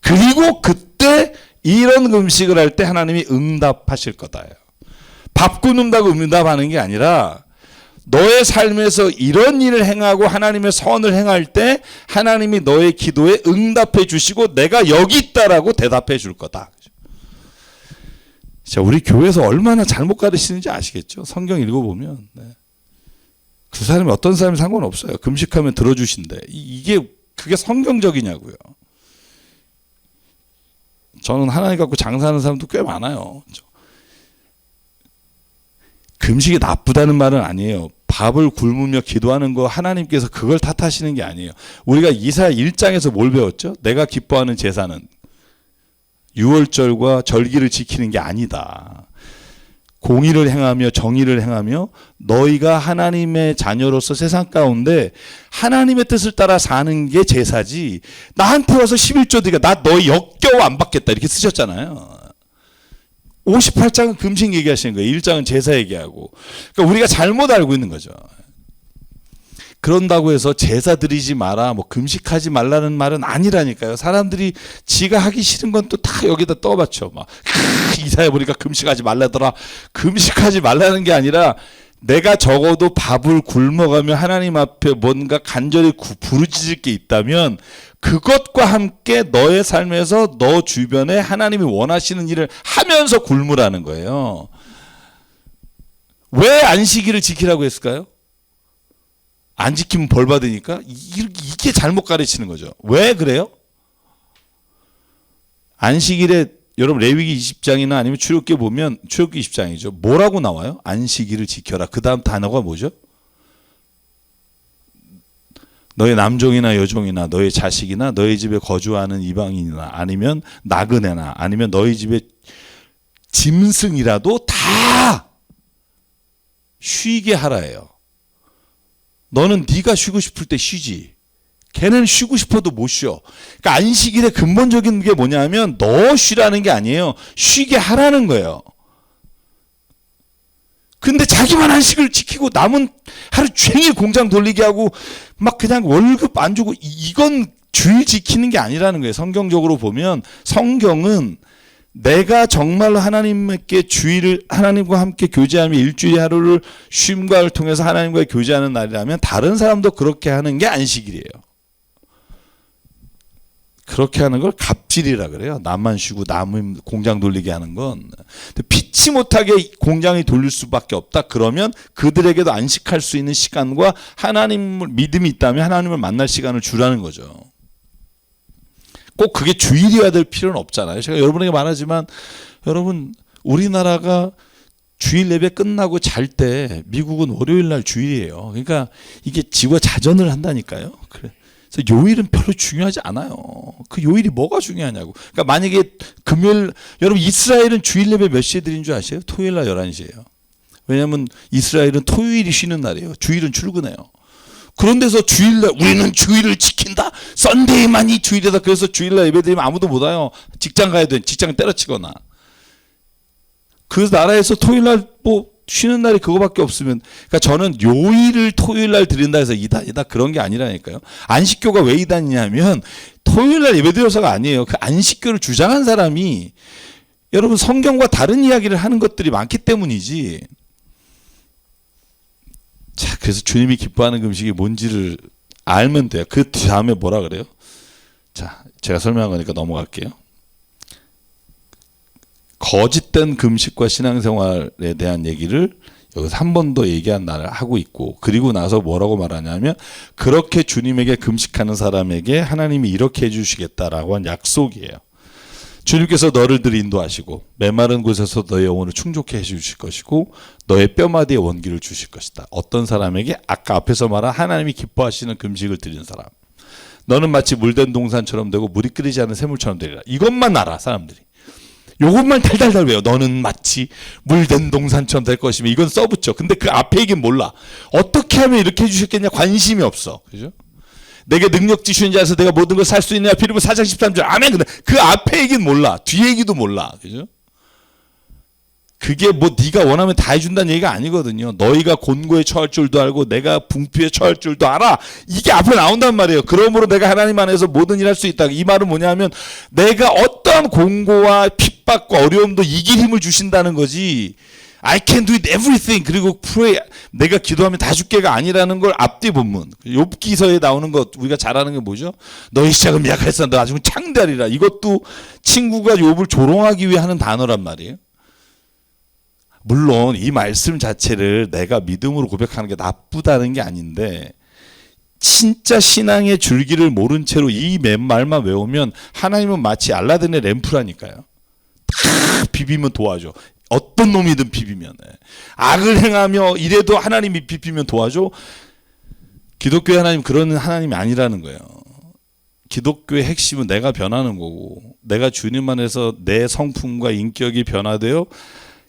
그리고 그때 이런 금식을 할 때 하나님이 응답하실 거다. 밥 굶는다고 응답하는 게 아니라 너의 삶에서 이런 일을 행하고 하나님의 선을 행할 때 하나님이 너의 기도에 응답해 주시고 내가 여기 있다라고 대답해 줄 거다. 자, 우리 교회에서 얼마나 잘못 가르치는지 아시겠죠? 성경 읽어보면. 네. 그 사람이 어떤 사람이 상관없어요. 금식하면 들어주신대. 그게 성경적이냐고요. 저는 하나님 갖고 장사하는 사람도 꽤 많아요. 금식이 나쁘다는 말은 아니에요. 밥을 굶으며 기도하는 거 하나님께서 그걸 탓하시는 게 아니에요. 우리가 이사야 1장에서 뭘 배웠죠? 내가 기뻐하는 제사는 유월절과 절기를 지키는 게 아니다. 공의를 행하며 정의를 행하며 너희가 하나님의 자녀로서 세상 가운데 하나님의 뜻을 따라 사는 게 제사지. 나한테 와서 11조 드리니까 나 너희 역겨워 안 받겠다 이렇게 쓰셨잖아요. 58장은 금식 얘기하시는 거예요. 1장은 제사 얘기하고. 그러니까 우리가 잘못 알고 있는 거죠. 그런다고 해서 제사 드리지 마라, 뭐 금식하지 말라는 말은 아니라니까요. 사람들이 지가 하기 싫은 건 또 다 여기다 떠받쳐. 막 이사야 보니까 금식하지 말라더라. 금식하지 말라는 게 아니라 내가 적어도 밥을 굶어가며 하나님 앞에 뭔가 간절히 부르짖을 게 있다면 그것과 함께 너의 삶에서 너 주변에 하나님이 원하시는 일을 하면서 굶으라는 거예요. 왜 안식일을 지키라고 했을까요? 안 지키면 벌 받으니까? 이게 잘못 가르치는 거죠. 왜 그래요? 안식일에 여러분 레위기 20장이나 아니면 출애굽기 보면 출애굽기 20장이죠. 뭐라고 나와요? 안식일을 지켜라. 그 다음 단어가 뭐죠? 너의 남종이나 여종이나 너의 자식이나 너희 집에 거주하는 이방인이나 아니면 나그네나 아니면 너희 집에 짐승이라도 다 쉬게 하라예요. 너는 네가 쉬고 싶을 때 쉬지. 걔는 쉬고 싶어도 못 쉬어. 그러니까 안식일의 근본적인 게 뭐냐면 너 쉬라는 게 아니에요. 쉬게 하라는 거예요. 근데 자기만 안식을 지키고 남은 하루 종일 공장 돌리게 하고 막 그냥 월급 안 주고 이건 주일 지키는 게 아니라는 거예요. 성경적으로 보면 성경은 내가 정말로 하나님께 주일을 하나님과 함께 교제하며 일주일의 하루를 쉼과를 통해서 하나님과 교제하는 날이라면 다른 사람도 그렇게 하는 게 안식일이에요. 그렇게 하는 걸 갑질이라 그래요. 나만 쉬고 남은 공장 돌리게 하는 건. 피치 못하게 공장이 돌릴 수밖에 없다. 그러면 그들에게도 안식할 수 있는 시간과 하나님을 믿음이 있다면 하나님을 만날 시간을 주라는 거죠. 꼭 그게 주일이어야 될 필요는 없잖아요. 제가 여러분에게 말하지만 여러분 우리나라가 주일 예배 끝나고 잘 때 미국은 월요일 날 주일이에요. 그러니까 이게 지구가 자전을 한다니까요. 그래서 요일은 별로 중요하지 않아요. 그 요일이 뭐가 중요하냐고. 그러니까 만약에 금요일, 여러분 이스라엘은 주일 예배 몇 시에 드린 줄 아세요? 토요일 날 11시예요. 왜냐하면 이스라엘은 토요일이 쉬는 날이에요. 주일은 출근해요. 그런 데서 주일날 우리는 주일을 지킨다. 썬데이만이 주일이다. 그래서 주일날 예배드리면 아무도 못 와요. 직장 가야 돼. 직장 때려치거나. 그 나라에서 토요일날 뭐 쉬는 날이 그거밖에 없으면, 그러니까 저는 요일을 토요일날 드린다 해서 이단이다 그런 게 아니라니까요. 안식교가 왜 이단이냐면 토요일날 예배드려서가 아니에요. 그 안식교를 주장한 사람이 여러분 성경과 다른 이야기를 하는 것들이 많기 때문이지. 자, 그래서 주님이 기뻐하는 금식이 뭔지를 알면 돼요. 그 다음에 뭐라 그래요? 자, 제가 설명한 거니까 넘어갈게요. 거짓된 금식과 신앙생활에 대한 얘기를 여기서 한 번 더 얘기한 날을 하고 있고, 그리고 나서 뭐라고 말하냐면 그렇게 주님에게 금식하는 사람에게 하나님이 이렇게 해주시겠다라고 한 약속이에요. 주님께서 너를 늘 인도하시고 메마른 곳에서 너의 영혼을 충족해 주실 것이고 너의 뼈마디에 원기를 주실 것이다. 어떤 사람에게? 아까 앞에서 말한 하나님이 기뻐하시는 금식을 드리는 사람. 너는 마치 물된 동산처럼 되고 물이 끓이지 않은 샘물처럼 되리라. 이것만 알아 사람들이. 요것만 달달달 외워. 너는 마치 물된 동산처럼 될 것이며, 이건 써붙여. 근데 그 앞에 얘기는 몰라. 어떻게 하면 이렇게 해주셨겠냐 관심이 없어. 그죠? 내게 능력 주시는 자에서 내가 모든 걸 살 수 있느냐. 빌립보 4장 13절 아멘. 근데 그 앞에 얘기는 몰라. 뒤에 얘기도 몰라. 그죠? 그게 뭐 네가 원하면 다 해준다는 얘기가 아니거든요. 너희가 곤고에 처할 줄도 알고 내가 궁피에 처할 줄도 알아. 이게 앞에 나온단 말이에요. 그러므로 내가 하나님 안에서 모든 일 할 수 있다. 이 말은 뭐냐면 내가 어떠한 공고와 핍박과 어려움도 이길 힘을 주신다는 거지. I can do it everything. 그리고 pray, 내가 기도하면 다 줄게가 아니라는 걸 앞뒤 본문 욥기서에 나오는 것, 우리가 잘 아는 게 뭐죠? 너희 시작은 미약하였으나 너 나중은 창대하리라. 이것도 친구가 욥을 조롱하기 위해 하는 단어란 말이에요. 물론 이 말씀 자체를 내가 믿음으로 고백하는 게 나쁘다는 게 아닌데, 진짜 신앙의 줄기를 모른 채로 이 말만 외우면 하나님은 마치 알라딘의 램프라니까요. 다 비비면 도와줘. 어떤 놈이든 비비면. 악을 행하며 이래도 하나님이 비비면 도와줘. 기독교의 하나님 그런 하나님이 아니라는 거예요. 기독교의 핵심은 내가 변하는 거고, 내가 주님 안에서 내 성품과 인격이 변화되어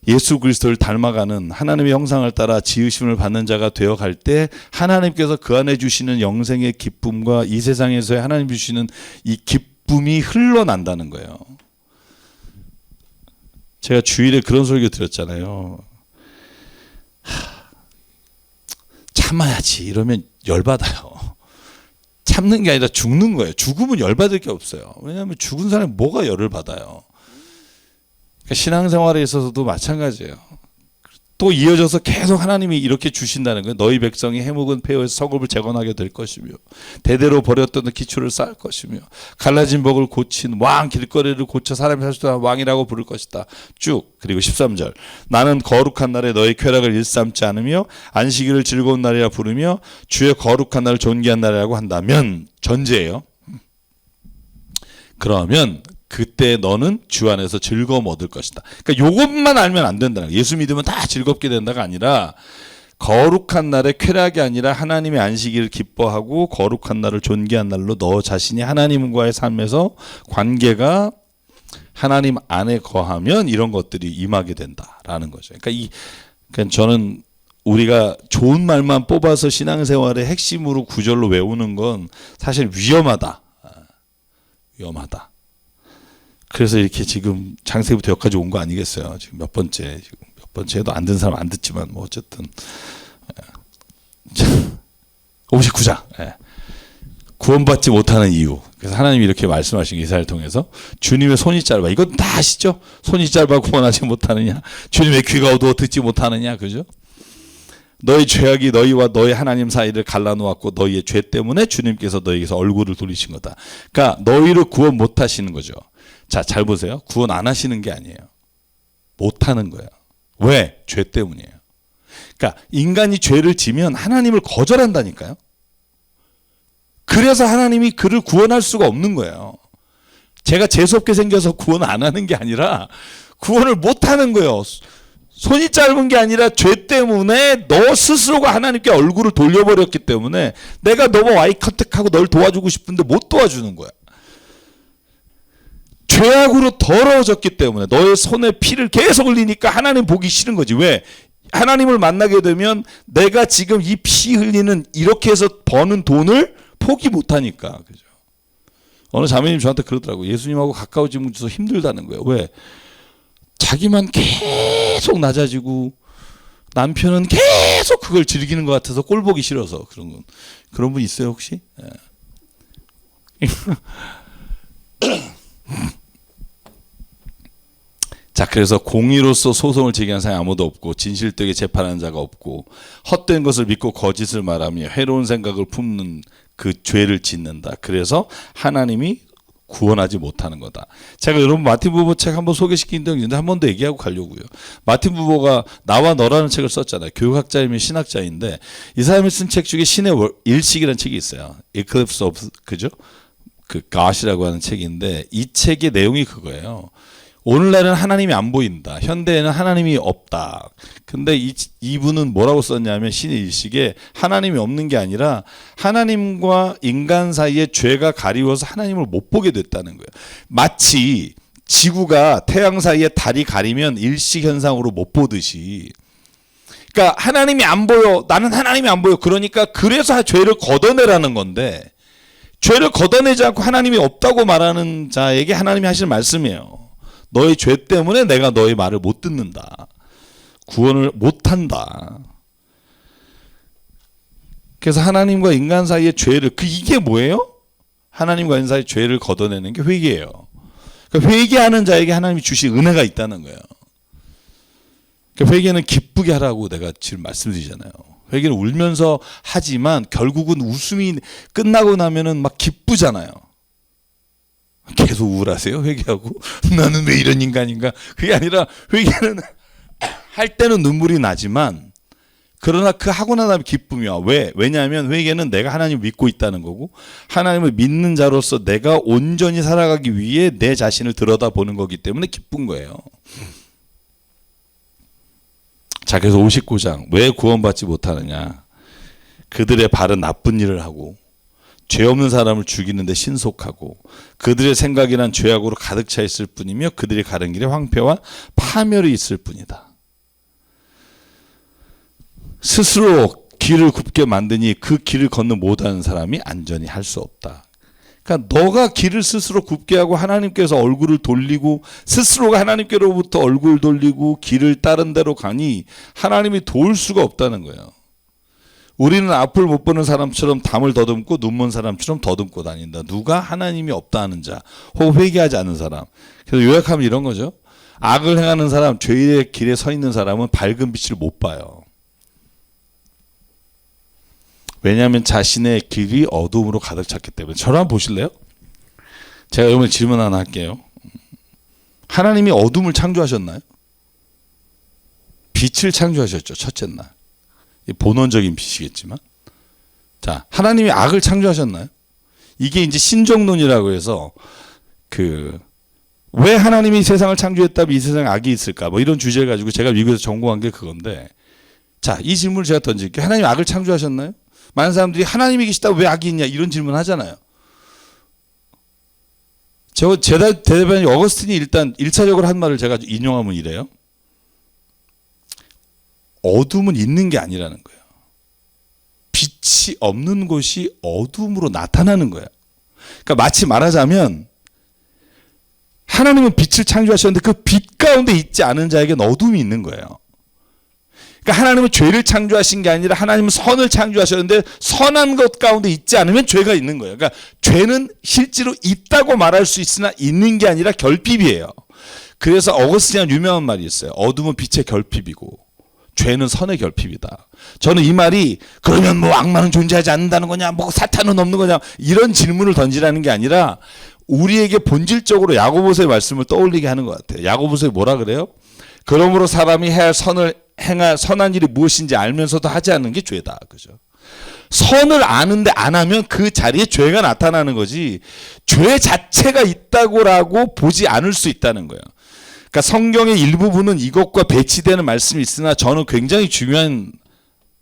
예수 그리스도를 닮아가는 하나님의 형상을 따라 지으심을 받는 자가 되어갈 때 하나님께서 그 안에 주시는 영생의 기쁨과 이 세상에서의 하나님 주시는 이 기쁨이 흘러난다는 거예요. 제가 주일에 그런 설교 드렸잖아요. 참아야지 이러면 열받아요. 참는 게 아니라 죽는 거예요. 죽으면 열받을 게 없어요. 왜냐하면 죽은 사람이 뭐가 열을 받아요. 신앙생활에 있어서도 마찬가지예요. 또 이어져서 계속 하나님이 이렇게 주신다는 거예요. 너희 백성이 해묵은 폐허에서 성읍을 재건하게 될 것이며 대대로 버렸던 기초를 쌓을 것이며 갈라진 벽을 고친 왕, 길거리를 고쳐 사람이 살 수 있는 왕이라고 부를 것이다. 쭉. 그리고 13절 나는 거룩한 날에 너희 쾌락을 일삼지 않으며 안식일을 즐거운 날이라 부르며 주의 거룩한 날을 존귀한 날이라고 한다면, 전제예요. 그러면 그때 너는 주 안에서 즐거움 얻을 것이다. 그러니까 이것만 알면 안 된다는 거예요. 예수 믿으면 다 즐겁게 된다가 아니라 거룩한 날에 쾌락이 아니라 하나님의 안식일을 기뻐하고 거룩한 날을 존귀한 날로 너 자신이 하나님과의 삶에서 관계가 하나님 안에 거하면 이런 것들이 임하게 된다라는 거죠. 그러니까 저는 우리가 좋은 말만 뽑아서 신앙생활의 핵심으로 구절로 외우는 건 사실 위험하다. 위험하다. 그래서 이렇게 지금 장세부터 여기까지 온 거 아니겠어요? 지금 몇 번째도 안 듣는 사람 안 듣지만 뭐 어쨌든 59장 구원받지 못하는 이유. 그래서 하나님이 이렇게 말씀하신 이사야를 통해서 주님의 손이 짧아. 이건 다 아시죠? 손이 짧아 구원하지 못하느냐? 주님의 귀가 어두워 듣지 못하느냐? 그죠? 너희 죄악이 너희와 너희 하나님 사이를 갈라놓았고 너희의 죄 때문에 주님께서 너희에게서 얼굴을 돌리신 거다. 그러니까 너희를 구원 못 하시는 거죠. 자, 잘 보세요. 구원 안 하시는 게 아니에요. 못 하는 거예요. 왜? 죄 때문이에요. 그러니까 인간이 죄를 지면 하나님을 거절한다니까요. 그래서 하나님이 그를 구원할 수가 없는 거예요. 제가 재수없게 생겨서 구원 안 하는 게 아니라 구원을 못 하는 거예요. 손이 짧은 게 아니라 죄 때문에 너 스스로가 하나님께 얼굴을 돌려버렸기 때문에 내가 너무 아이 컨택하고 널 도와주고 싶은데 못 도와주는 거야. 죄악으로 더러워졌기 때문에 너의 손에 피를 계속 흘리니까 하나님 보기 싫은 거지. 왜? 하나님을 만나게 되면 내가 지금 이 피 흘리는 이렇게 해서 버는 돈을 포기 못하니까. 그죠? 어느 자매님 저한테 그러더라고요. 예수님하고 가까워지면 힘들다는 거예요. 왜? 자기만 계속 낮아지고 남편은 계속 그걸 즐기는 것 같아서 꼴 보기 싫어서 그런 분 있어요 혹시? 자, 그래서 공의로서 소송을 제기하는 사람이 아무도 없고 진실되게 재판하는 자가 없고 헛된 것을 믿고 거짓을 말하며 해로운 생각을 품는 그 죄를 짓는다. 그래서 하나님이 구원하지 못하는 거다. 제가 여러분 마틴 부버 책 한번 소개시킨 적이 있는데 한 번 더 얘기하고 가려고요. 마틴 부버가 나와 너라는 책을 썼잖아요. 교육학자이며 신학자인데 이 사람이 쓴 책 중에 신의 일식이라는 책이 있어요. Eclipse of 그죠? 그 God이라고 하는 책인데 이 책의 내용이 그거예요. 오늘날은 하나님이 안 보인다. 현대에는 하나님이 없다. 근데 이분은 뭐라고 썼냐면 신의 일식에 하나님이 없는 게 아니라 하나님과 인간 사이에 죄가 가리워서 하나님을 못 보게 됐다는 거예요. 마치 지구가 태양 사이에 달이 가리면 일식 현상으로 못 보듯이. 그러니까 하나님이 안 보여. 나는 하나님이 안 보여. 그러니까 그래서 죄를 걷어내라는 건데 죄를 걷어내지 않고 하나님이 없다고 말하는 자에게 하나님이 하시는 말씀이에요. 너의 죄 때문에 내가 너의 말을 못 듣는다. 구원을 못한다. 그래서 하나님과 인간 사이의 죄를 이게 뭐예요? 하나님과 인간 사이의 죄를 걷어내는 게 회개예요. 그러니까 회개하는 자에게 하나님이 주신 은혜가 있다는 거예요. 그러니까 회개는 기쁘게 하라고 내가 지금 말씀드리잖아요. 회개는 울면서 하지만 결국은 웃음이 끝나고 나면은 막 기쁘잖아요. 계속 우울하세요? 회개하고 나는 왜 이런 인간인가? 그게 아니라 회개는 할 때는 눈물이 나지만 그러나 그 하고 나면 기쁨이 와. 왜? 왜냐하면 회개는 내가 하나님을 믿고 있다는 거고 하나님을 믿는 자로서 내가 온전히 살아가기 위해 내 자신을 들여다보는 거기 때문에 기쁜 거예요. 자, 그래서 59장 왜 구원받지 못하느냐? 그들의 발은 나쁜 일을 하고 죄 없는 사람을 죽이는데 신속하고 그들의 생각이란 죄악으로 가득 차 있을 뿐이며 그들이 가는 길에 황폐와 파멸이 있을 뿐이다. 스스로 길을 굽게 만드니 그 길을 걷는 못하는 사람이 안전히 할 수 없다. 그러니까 너가 길을 스스로 굽게 하고 하나님께서 얼굴을 돌리고 스스로가 하나님께로부터 얼굴 돌리고 길을 다른 데로 가니 하나님이 도울 수가 없다는 거예요. 우리는 앞을 못 보는 사람처럼 담을 더듬고 눈먼 사람처럼 더듬고 다닌다. 누가 하나님이 없다 하는 자 혹은 회개하지 않는 사람. 그래서 요약하면 이런 거죠. 악을 행하는 사람, 죄의 길에 서 있는 사람은 밝은 빛을 못 봐요. 왜냐하면 자신의 길이 어둠으로 가득 찼기 때문에. 저를 한번 보실래요? 제가 여러분 질문 하나 할게요. 하나님이 어둠을 창조하셨나요? 빛을 창조하셨죠. 첫째 날. 본원적인 빛이겠지만. 자, 하나님이 악을 창조하셨나요? 이게 이제 신정론이라고 해서 왜 하나님이 세상을 창조했다면 이 세상에 악이 있을까? 뭐 이런 주제를 가지고 제가 미국에서 전공한 게 그건데. 자, 이 질문을 제가 던질게요. 하나님이 악을 창조하셨나요? 많은 사람들이 하나님이 계시다고 왜 악이 있냐 이런 질문 하잖아요. 제 대답은 어거스틴이 일단 1차적으로 한 말을 제가 인용하면 이래요. 어둠은 있는 게 아니라는 거예요. 빛이 없는 곳이 어둠으로 나타나는 거예요. 그러니까 마치 말하자면 하나님은 빛을 창조하셨는데 그 빛 가운데 있지 않은 자에게는 어둠이 있는 거예요. 그러니까 하나님은 죄를 창조하신 게 아니라 하나님은 선을 창조하셨는데 선한 것 가운데 있지 않으면 죄가 있는 거예요. 그러니까 죄는 실제로 있다고 말할 수 있으나 있는 게 아니라 결핍이에요. 그래서 어거스틴이 유명한 말이 있어요. 어둠은 빛의 결핍이고 죄는 선의 결핍이다. 저는 이 말이 그러면 뭐 악마는 존재하지 않는다는 거냐, 뭐 사탄은 없는 거냐 이런 질문을 던지라는 게 아니라 우리에게 본질적으로 야고보서의 말씀을 떠올리게 하는 것 같아요. 야고보서에 뭐라 그래요? 그러므로 사람이 해야 할 행할 선한 일이 무엇인지 알면서도 하지 않는 게 죄다. 그죠? 선을 아는데 안 하면 그 자리에 죄가 나타나는 거지 죄 자체가 있다고라고 보지 않을 수 있다는 거예요. 그러니까 성경의 일부분은 이것과 배치되는 말씀이 있으나 저는 굉장히 중요한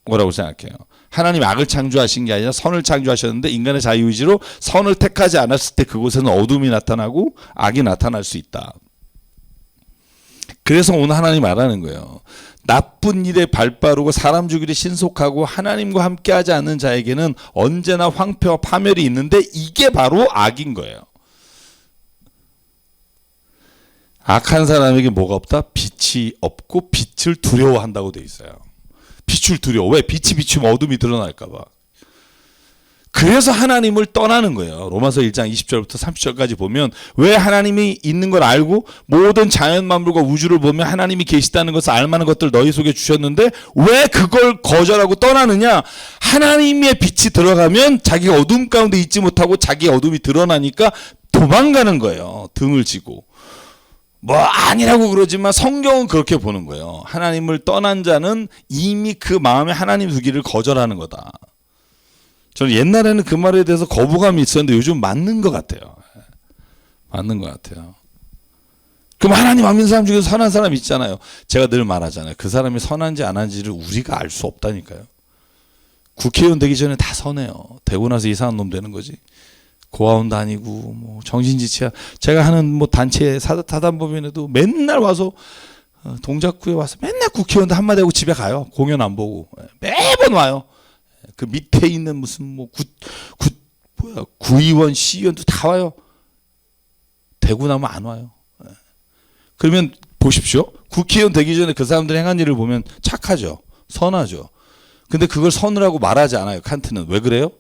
거라고 생각해요. 하나님 악을 창조하신 게 아니라 선을 창조하셨는데 인간의 자유의지로 선을 택하지 않았을 때 그곳에는 어둠이 나타나고 악이 나타날 수 있다. 그래서 오늘 하나님 말하는 거예요. 나쁜 일에 발빠르고 사람 죽이려 신속하고 하나님과 함께하지 않는 자에게는 언제나 황폐와 파멸이 있는데 이게 바로 악인 거예요. 악한 사람에게 뭐가 없다? 빛이 없고 빛을 두려워한다고 돼 있어요. 빛을 두려워. 왜? 빛이 비추면 어둠이 드러날까 봐. 그래서 하나님을 떠나는 거예요. 로마서 1장 20절부터 30절까지 보면 왜 하나님이 있는 걸 알고 모든 자연 만물과 우주를 보면 하나님이 계시다는 것을 알만한 것들 너희 속에 주셨는데 왜 그걸 거절하고 떠나느냐? 하나님의 빛이 들어가면 자기가 어둠 가운데 있지 못하고 자기의 어둠이 드러나니까 도망가는 거예요. 등을 지고. 뭐 아니라고 그러지만 성경은 그렇게 보는 거예요. 하나님을 떠난 자는 이미 그 마음에 하나님 두기를 거절하는 거다. 저는 옛날에는 그 말에 대해서 거부감이 있었는데 요즘 맞는 것 같아요. 맞는 것 같아요. 그럼 하나님 안 믿는 사람 중에서 선한 사람 있잖아요. 제가 늘 말하잖아요. 그 사람이 선한지 안 한지를 우리가 알 수 없다니까요. 국회의원 되기 전에 다 선해요. 되고 나서 이상한 놈 되는 거지. 고아원 다니고 뭐 정신지체야. 제가 하는 뭐 단체 사단법인에도 맨날 와서 동작구에 와서 맨날 국회의원들 한마디 하고 집에 가요. 공연 안 보고 매번 와요. 그 밑에 있는 무슨 뭐 구의원, 시의원도 다 와요. 되고 나면 안 와요. 그러면 보십시오. 국회의원 되기 전에 그 사람들이 행한 일을 보면 착하죠. 선하죠. 근데 그걸 선이라고 말하지 않아요. 칸트는. 왜 그래요?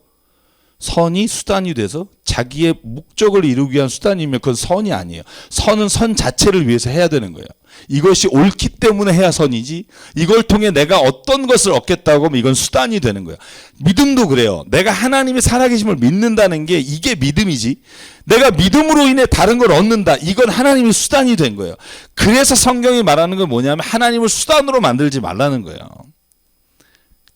선이 수단이 돼서 자기의 목적을 이루기 위한 수단이면 그건 선이 아니에요. 선은 선 자체를 위해서 해야 되는 거예요. 이것이 옳기 때문에 해야 선이지 이걸 통해 내가 어떤 것을 얻겠다고 하면 이건 수단이 되는 거예요. 믿음도 그래요. 내가 하나님의 살아계심을 믿는다는 게 이게 믿음이지 내가 믿음으로 인해 다른 걸 얻는다. 이건 하나님의 수단이 된 거예요. 그래서 성경이 말하는 건 뭐냐면 하나님을 수단으로 만들지 말라는 거예요.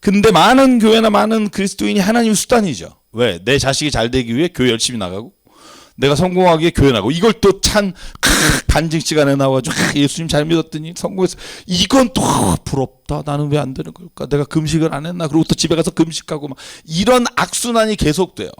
근데 많은 교회나 많은 그리스도인이 하나님의 수단이죠. 왜? 내 자식이 잘 되기 위해 교회 열심히 나가고 내가 성공하기 위해 교회 나가고 이걸 또 찬 간증 시간에 나와가지고 예수님 잘 믿었더니 성공해서 이건 또 부럽다. 나는 왜 안 되는 걸까? 내가 금식을 안 했나? 그리고 또 집에 가서 금식하고 막 이런 악순환이 계속돼요.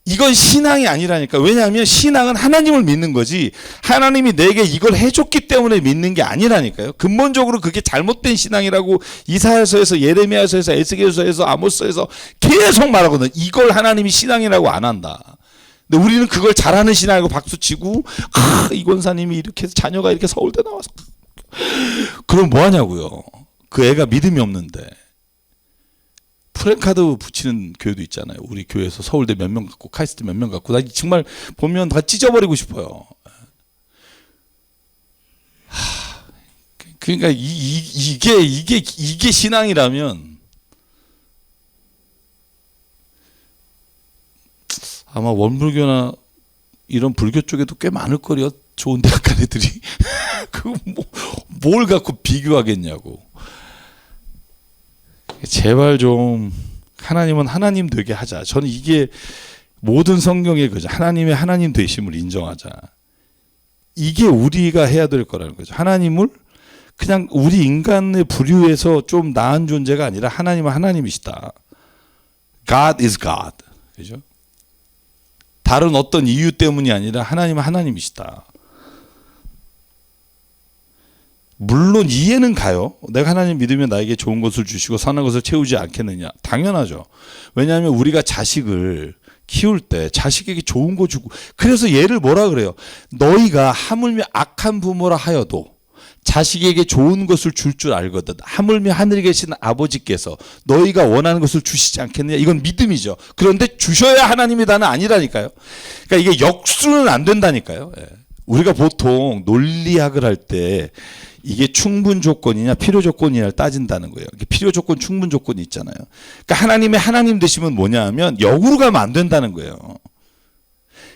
이건 신앙이 아니라니까. 왜냐하면 신앙은 하나님을 믿는 거지 하나님이 내게 이걸 해줬기 때문에 믿는 게 아니라니까요. 근본적으로 그게 잘못된 신앙이라고 이사야서에서 예레미야서에서 에스겔서에서 아모스서에서 계속 말하거든. 이걸 하나님이 신앙이라고 안 한다. 근데 우리는 그걸 잘하는 신앙이고 박수치고 이 권사님이 이렇게 해서 자녀가 이렇게 서울대 나와서 그럼 뭐 하냐고요. 그 애가 믿음이 없는데. 프랜카드 붙이는 교회도 있잖아요. 우리 교회에서 서울대 몇 명 갖고 카이스트 몇 명 갖고 나 정말 보면 다 찢어버리고 싶어요. 그러니까 이게 신앙이라면 아마 원불교나 이런 불교 쪽에도 꽤 많을 거래요. 좋은 대학 간 애들이 그거 뭘 갖고 비교하겠냐고. 제발 좀 하나님은 하나님 되게 하자. 저는 이게 모든 성경의 거죠. 하나님의 하나님 되심을 인정하자. 이게 우리가 해야 될 거라는 거죠. 하나님을 그냥 우리 인간의 부류에서 좀 나은 존재가 아니라 하나님은 하나님이시다. God is God. 그죠? 다른 어떤 이유 때문이 아니라 하나님은 하나님이시다. 물론 이해는 가요. 내가 하나님 믿으면 나에게 좋은 것을 주시고 선한 것을 채우지 않겠느냐. 당연하죠. 왜냐하면 우리가 자식을 키울 때 자식에게 좋은 거 주고 그래서 얘를 뭐라 그래요. 너희가 하물며 악한 부모라 하여도 자식에게 좋은 것을 줄 줄 알거든. 하물며 하늘에 계신 아버지께서 너희가 원하는 것을 주시지 않겠느냐. 이건 믿음이죠. 그런데 주셔야 하나님이다는 아니라니까요. 그러니까 이게 역수는 안 된다니까요. 우리가 보통 논리학을 할 때 이게 충분 조건이냐 필요 조건이냐를 따진다는 거예요. 필요 조건, 충분 조건이 있잖아요. 그러니까 하나님의 하나님 되시면 뭐냐 하면 역으로 가면 안 된다는 거예요.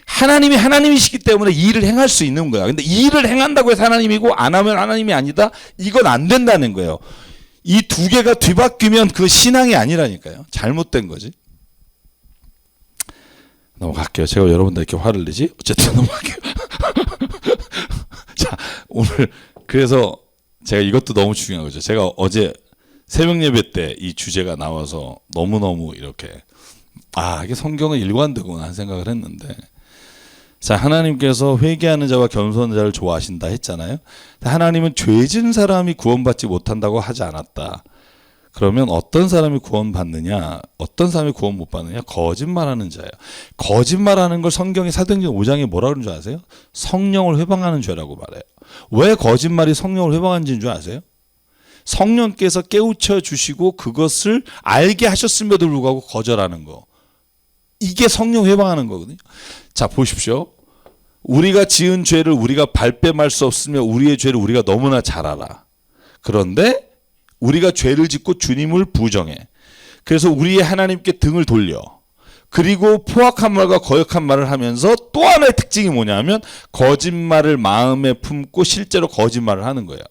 하나님이 하나님이시기 때문에 이 일을 행할 수 있는 거야. 근데 이 일을 행한다고 해서 하나님이고 안 하면 하나님이 아니다? 이건 안 된다는 거예요. 이 두 개가 뒤바뀌면 그 신앙이 아니라니까요. 잘못된 거지. 넘어갈게요. 제가 여러분들 이렇게 화를 내지? 어쨌든 넘어갈게요. 자, 오늘 그래서 제가 이것도 너무 중요한 거죠. 제가 어제 새벽 예배 때 이 주제가 나와서 너무너무 이렇게 이게 성경은 일관되구나 하는 생각을 했는데, 자, 하나님께서 회개하는 자와 겸손한 자를 좋아하신다 했잖아요. 하나님은 죄 지은 사람이 구원받지 못한다고 하지 않았다. 그러면 어떤 사람이 구원받느냐, 어떤 사람이 구원 못 받느냐? 거짓말하는 자예요. 거짓말하는 걸 성경이 사도행전 5장에 뭐라 그러는 줄 아세요? 성령을 회방하는 죄라고 말해요. 왜 거짓말이 성령을 회방하는 줄 아세요? 성령께서 깨우쳐 주시고 그것을 알게 하셨음에도 불구하고 거절하는 거, 이게 성령 회방하는 거거든요. 자, 보십시오. 우리가 지은 죄를 우리가 발뺌할 수 없으며 우리의 죄를 우리가 너무나 잘 알아. 그런데 우리가 죄를 짓고 주님을 부정해. 그래서 우리의 하나님께 등을 돌려. 그리고 포악한 말과 거역한 말을 하면서 또 하나의 특징이 뭐냐면 거짓말을 마음에 품고 실제로 거짓말을 하는 거예요.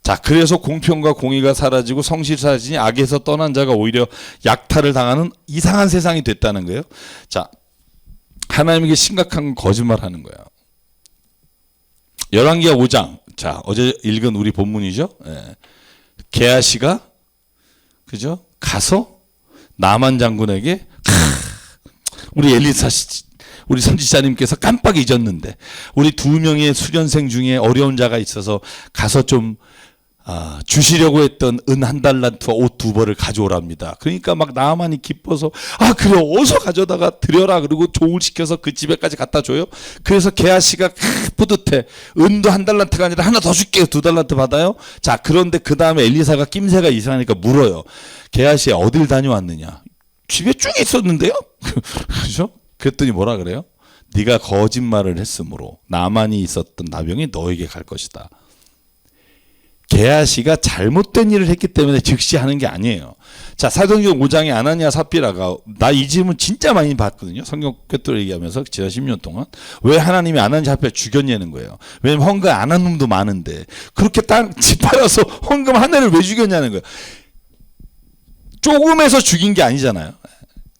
자, 그래서 공평과 공의가 사라지고 성실이 사라지니 악에서 떠난 자가 오히려 약탈을 당하는 이상한 세상이 됐다는 거예요. 자, 하나님에게 심각한 거짓말하는 거예요. 열왕기하 5장. 자, 어제 읽은 우리 본문이죠. 예. 게하시가 그죠? 가서 나만 장군에게 우리 엘리사 우리 선지자님께서 깜빡 잊었는데 우리 2명의 수련생 중에 어려운 자가 있어서 가서 좀 주시려고 했던 은 1달란트와 옷 2벌을 가져오랍니다. 그러니까 막 나만이 기뻐서 그래 어서 가져다가 드려라. 그리고 조울 시켜서 그 집에까지 갖다 줘요. 그래서 게하시가 뿌듯해. 은도 1달란트가 아니라 하나 더 줄게요. 2달란트 받아요. 자, 그런데 그 다음에 엘리사가 낌새가 이상하니까 물어요. 게하시 어딜 다녀왔느냐? 집에 쭉 있었는데요. 그죠? 그랬더니 뭐라 그래요? 네가 거짓말을 했으므로 나만이 있었던 나병이 너에게 갈 것이다. 게하시가 잘못된 일을 했기 때문에 즉시 하는 게 아니에요. 자, 사도행전 5장에 아나니아 삽비라가, 나 이 질문 진짜 많이 봤거든요. 성경 꿰뚫어 얘기하면서 지난 10년 동안. 왜 하나님이 아나니아 삽비를 죽였냐는 거예요. 왜냐면 헌금 안 한 놈도 많은데 그렇게 땅 짓밟아서 헌금 한 해를 왜 죽였냐는 거예요. 조금해서 죽인 게 아니잖아요.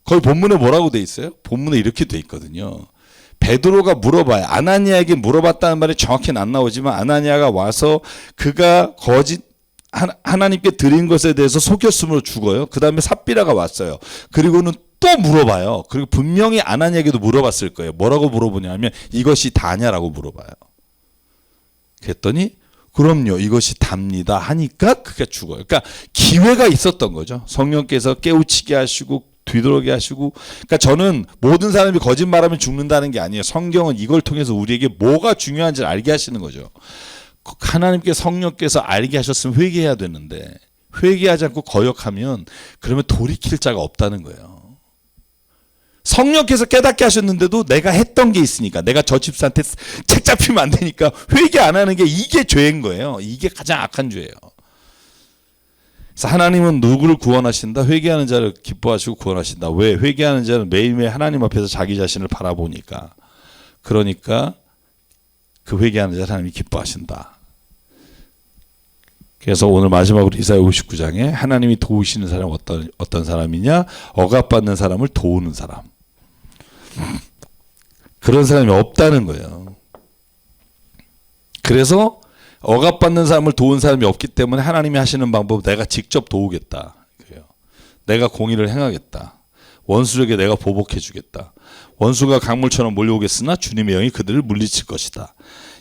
거기 본문에 뭐라고 돼 있어요? 본문에 이렇게 돼 있거든요. 베드로가 물어봐요. 아나니아에게 물어봤다는 말이 정확히는 안 나오지만 아나니아가 와서 그가 하나님께 드린 것에 대해서 속였으므로 죽어요. 그 다음에 삽비라가 왔어요. 그리고는 또 물어봐요. 그리고 분명히 아나니아에게도 물어봤을 거예요. 뭐라고 물어보냐면 이것이 다냐라고 물어봐요. 그랬더니 그럼요, 이것이 답니다 하니까 그가 죽어요. 그러니까 기회가 있었던 거죠. 성령께서 깨우치게 하시고 뒤돌아게 하시고. 그러니까 저는 모든 사람이 거짓말하면 죽는다는 게 아니에요. 성경은 이걸 통해서 우리에게 뭐가 중요한지를 알게 하시는 거죠. 하나님께 성령께서 알게 하셨으면 회개해야 되는데 회개하지 않고 거역하면 그러면 돌이킬 자가 없다는 거예요. 성령께서 깨닫게 하셨는데도 내가 했던 게 있으니까, 내가 저 집사한테 책 잡히면 안 되니까 회개 안 하는 게, 이게 죄인 거예요. 이게 가장 악한 죄예요. 그래서 하나님은 누구를 구원하신다? 회개하는 자를 기뻐하시고 구원하신다. 왜? 회개하는 자는 매일매일 하나님 앞에서 자기 자신을 바라보니까. 그러니까 그 회개하는 자를 하나님이 기뻐하신다. 그래서 오늘 마지막으로 이사야 59장에 하나님이 도우시는 사람은 어떤 사람이냐? 억압받는 사람을 도우는 사람. 그런 사람이 없다는 거예요. 그래서 억압받는 사람을 도운 사람이 없기 때문에 하나님이 하시는 방법은 내가 직접 도우겠다. 그래요. 내가 공의를 행하겠다. 원수에게 내가 보복해 주겠다. 원수가 강물처럼 몰려오겠으나 주님의 영이 그들을 물리칠 것이다.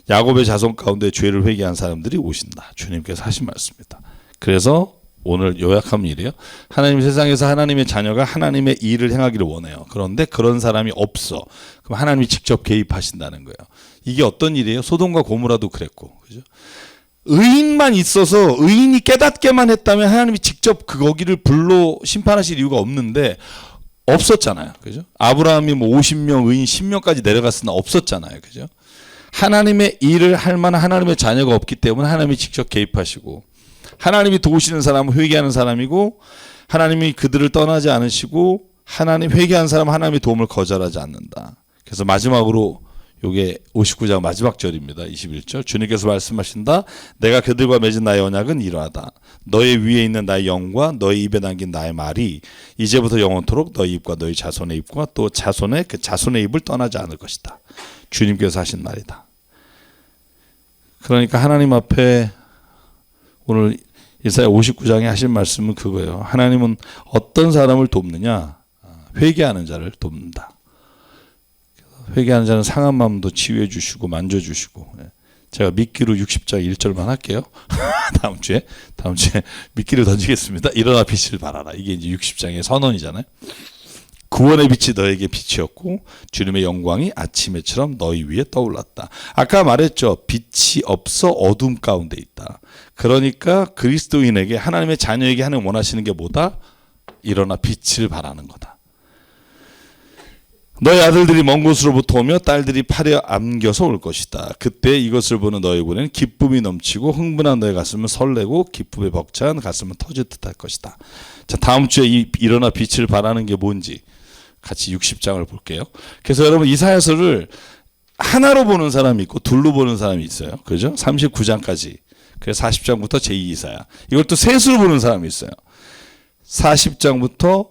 야곱의 자손 가운데 죄를 회개한 사람들이 오신다. 주님께서 하신 말씀입니다. 그래서 오늘 요약하면 이래요. 하나님 세상에서 하나님의 자녀가 하나님의 일을 행하기를 원해요. 그런데 그런 사람이 없어. 그럼 하나님이 직접 개입하신다는 거예요. 이게 어떤 일이에요? 소돔과 고모라도 그랬고, 그죠? 의인만 있어서 의인이 깨닫게만 했다면 하나님이 직접 거기를 불로 심판하실 이유가 없는데 없었잖아요, 그죠? 아브라함이 뭐 50명 의인 10명까지 내려갔으나 없었잖아요, 그죠? 하나님의 일을 할 만한 하나님의 자녀가 없기 때문에 하나님이 직접 개입하시고, 하나님이 도우시는 사람은 회개하는 사람이고, 하나님이 그들을 떠나지 않으시고, 하나님 회개한 사람은 하나님의 도움을 거절하지 않는다. 그래서 마지막으로 요게 59장 마지막 절입니다. 21절. 주님께서 말씀하신다. 내가 그들과 맺은 나의 언약은 이러하다. 너의 위에 있는 나의 영과 너의 입에 담긴 나의 말이 이제부터 영원토록 너의 입과 너의 자손의 입과 또 자손의 그 자손의 입을 떠나지 않을 것이다. 주님께서 하신 말이다. 그러니까 하나님 앞에 오늘 이사야 59장에 하신 말씀은 그거예요. 하나님은 어떤 사람을 돕느냐? 회개하는 자를 돕는다. 회개하는 자는 상한 마음도 치유해 주시고 만져주시고. 제가 미끼로 60장 1절만 할게요. 다음 주에 미끼를 던지겠습니다. 일어나 빛을 발하라. 이게 이제 60장의 선언이잖아요. 구원의 빛이 너에게 빛이었고 주님의 영광이 아침에처럼 너희 위에 떠올랐다. 아까 말했죠. 빛이 없어 어둠 가운데 있다. 그러니까 그리스도인에게 하나님의 자녀에게 하나님 원하시는 게 뭐다? 일어나 빛을 발하는 거다. 너희 아들들이 먼 곳으로부터 오며 딸들이 팔에 안겨서 올 것이다. 그때 이것을 보는 너희 눈에는 기쁨이 넘치고 흥분한 너희 가슴은 설레고 기쁨에 벅찬 가슴은 터질 듯할 것이다. 자, 다음 주에 이 일어나 빛을 발하는 게 뭔지 같이 60장을 볼게요. 그래서 여러분 이사야서를 하나로 보는 사람이 있고 둘로 보는 사람이 있어요. 그죠? 39장까지. 그래서 40장부터 제2 이사야. 이걸 또 셋으로 보는 사람이 있어요. 40장부터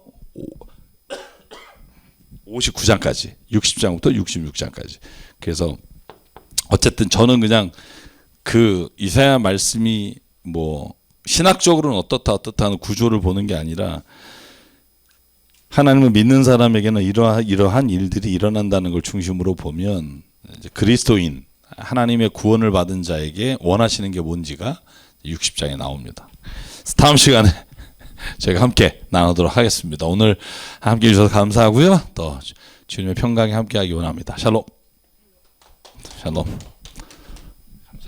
59장까지, 60장부터 66장까지. 그래서 어쨌든 저는 그냥 그 이사야 말씀이 뭐 신학적으로는 어떻다 하는 구조를 보는 게 아니라 하나님을 믿는 사람에게는 이러한 일들이 일어난다는 걸 중심으로 보면 이제 그리스도인, 하나님의 구원을 받은 자에게 원하시는 게 뭔지가 60장에 나옵니다. 다음 시간에 저희가 함께 나누도록 하겠습니다. 오늘 함께 해주셔서 감사하고요. 또 주님의 평강에 함께하기 원합니다. 샬롬. 샬롬.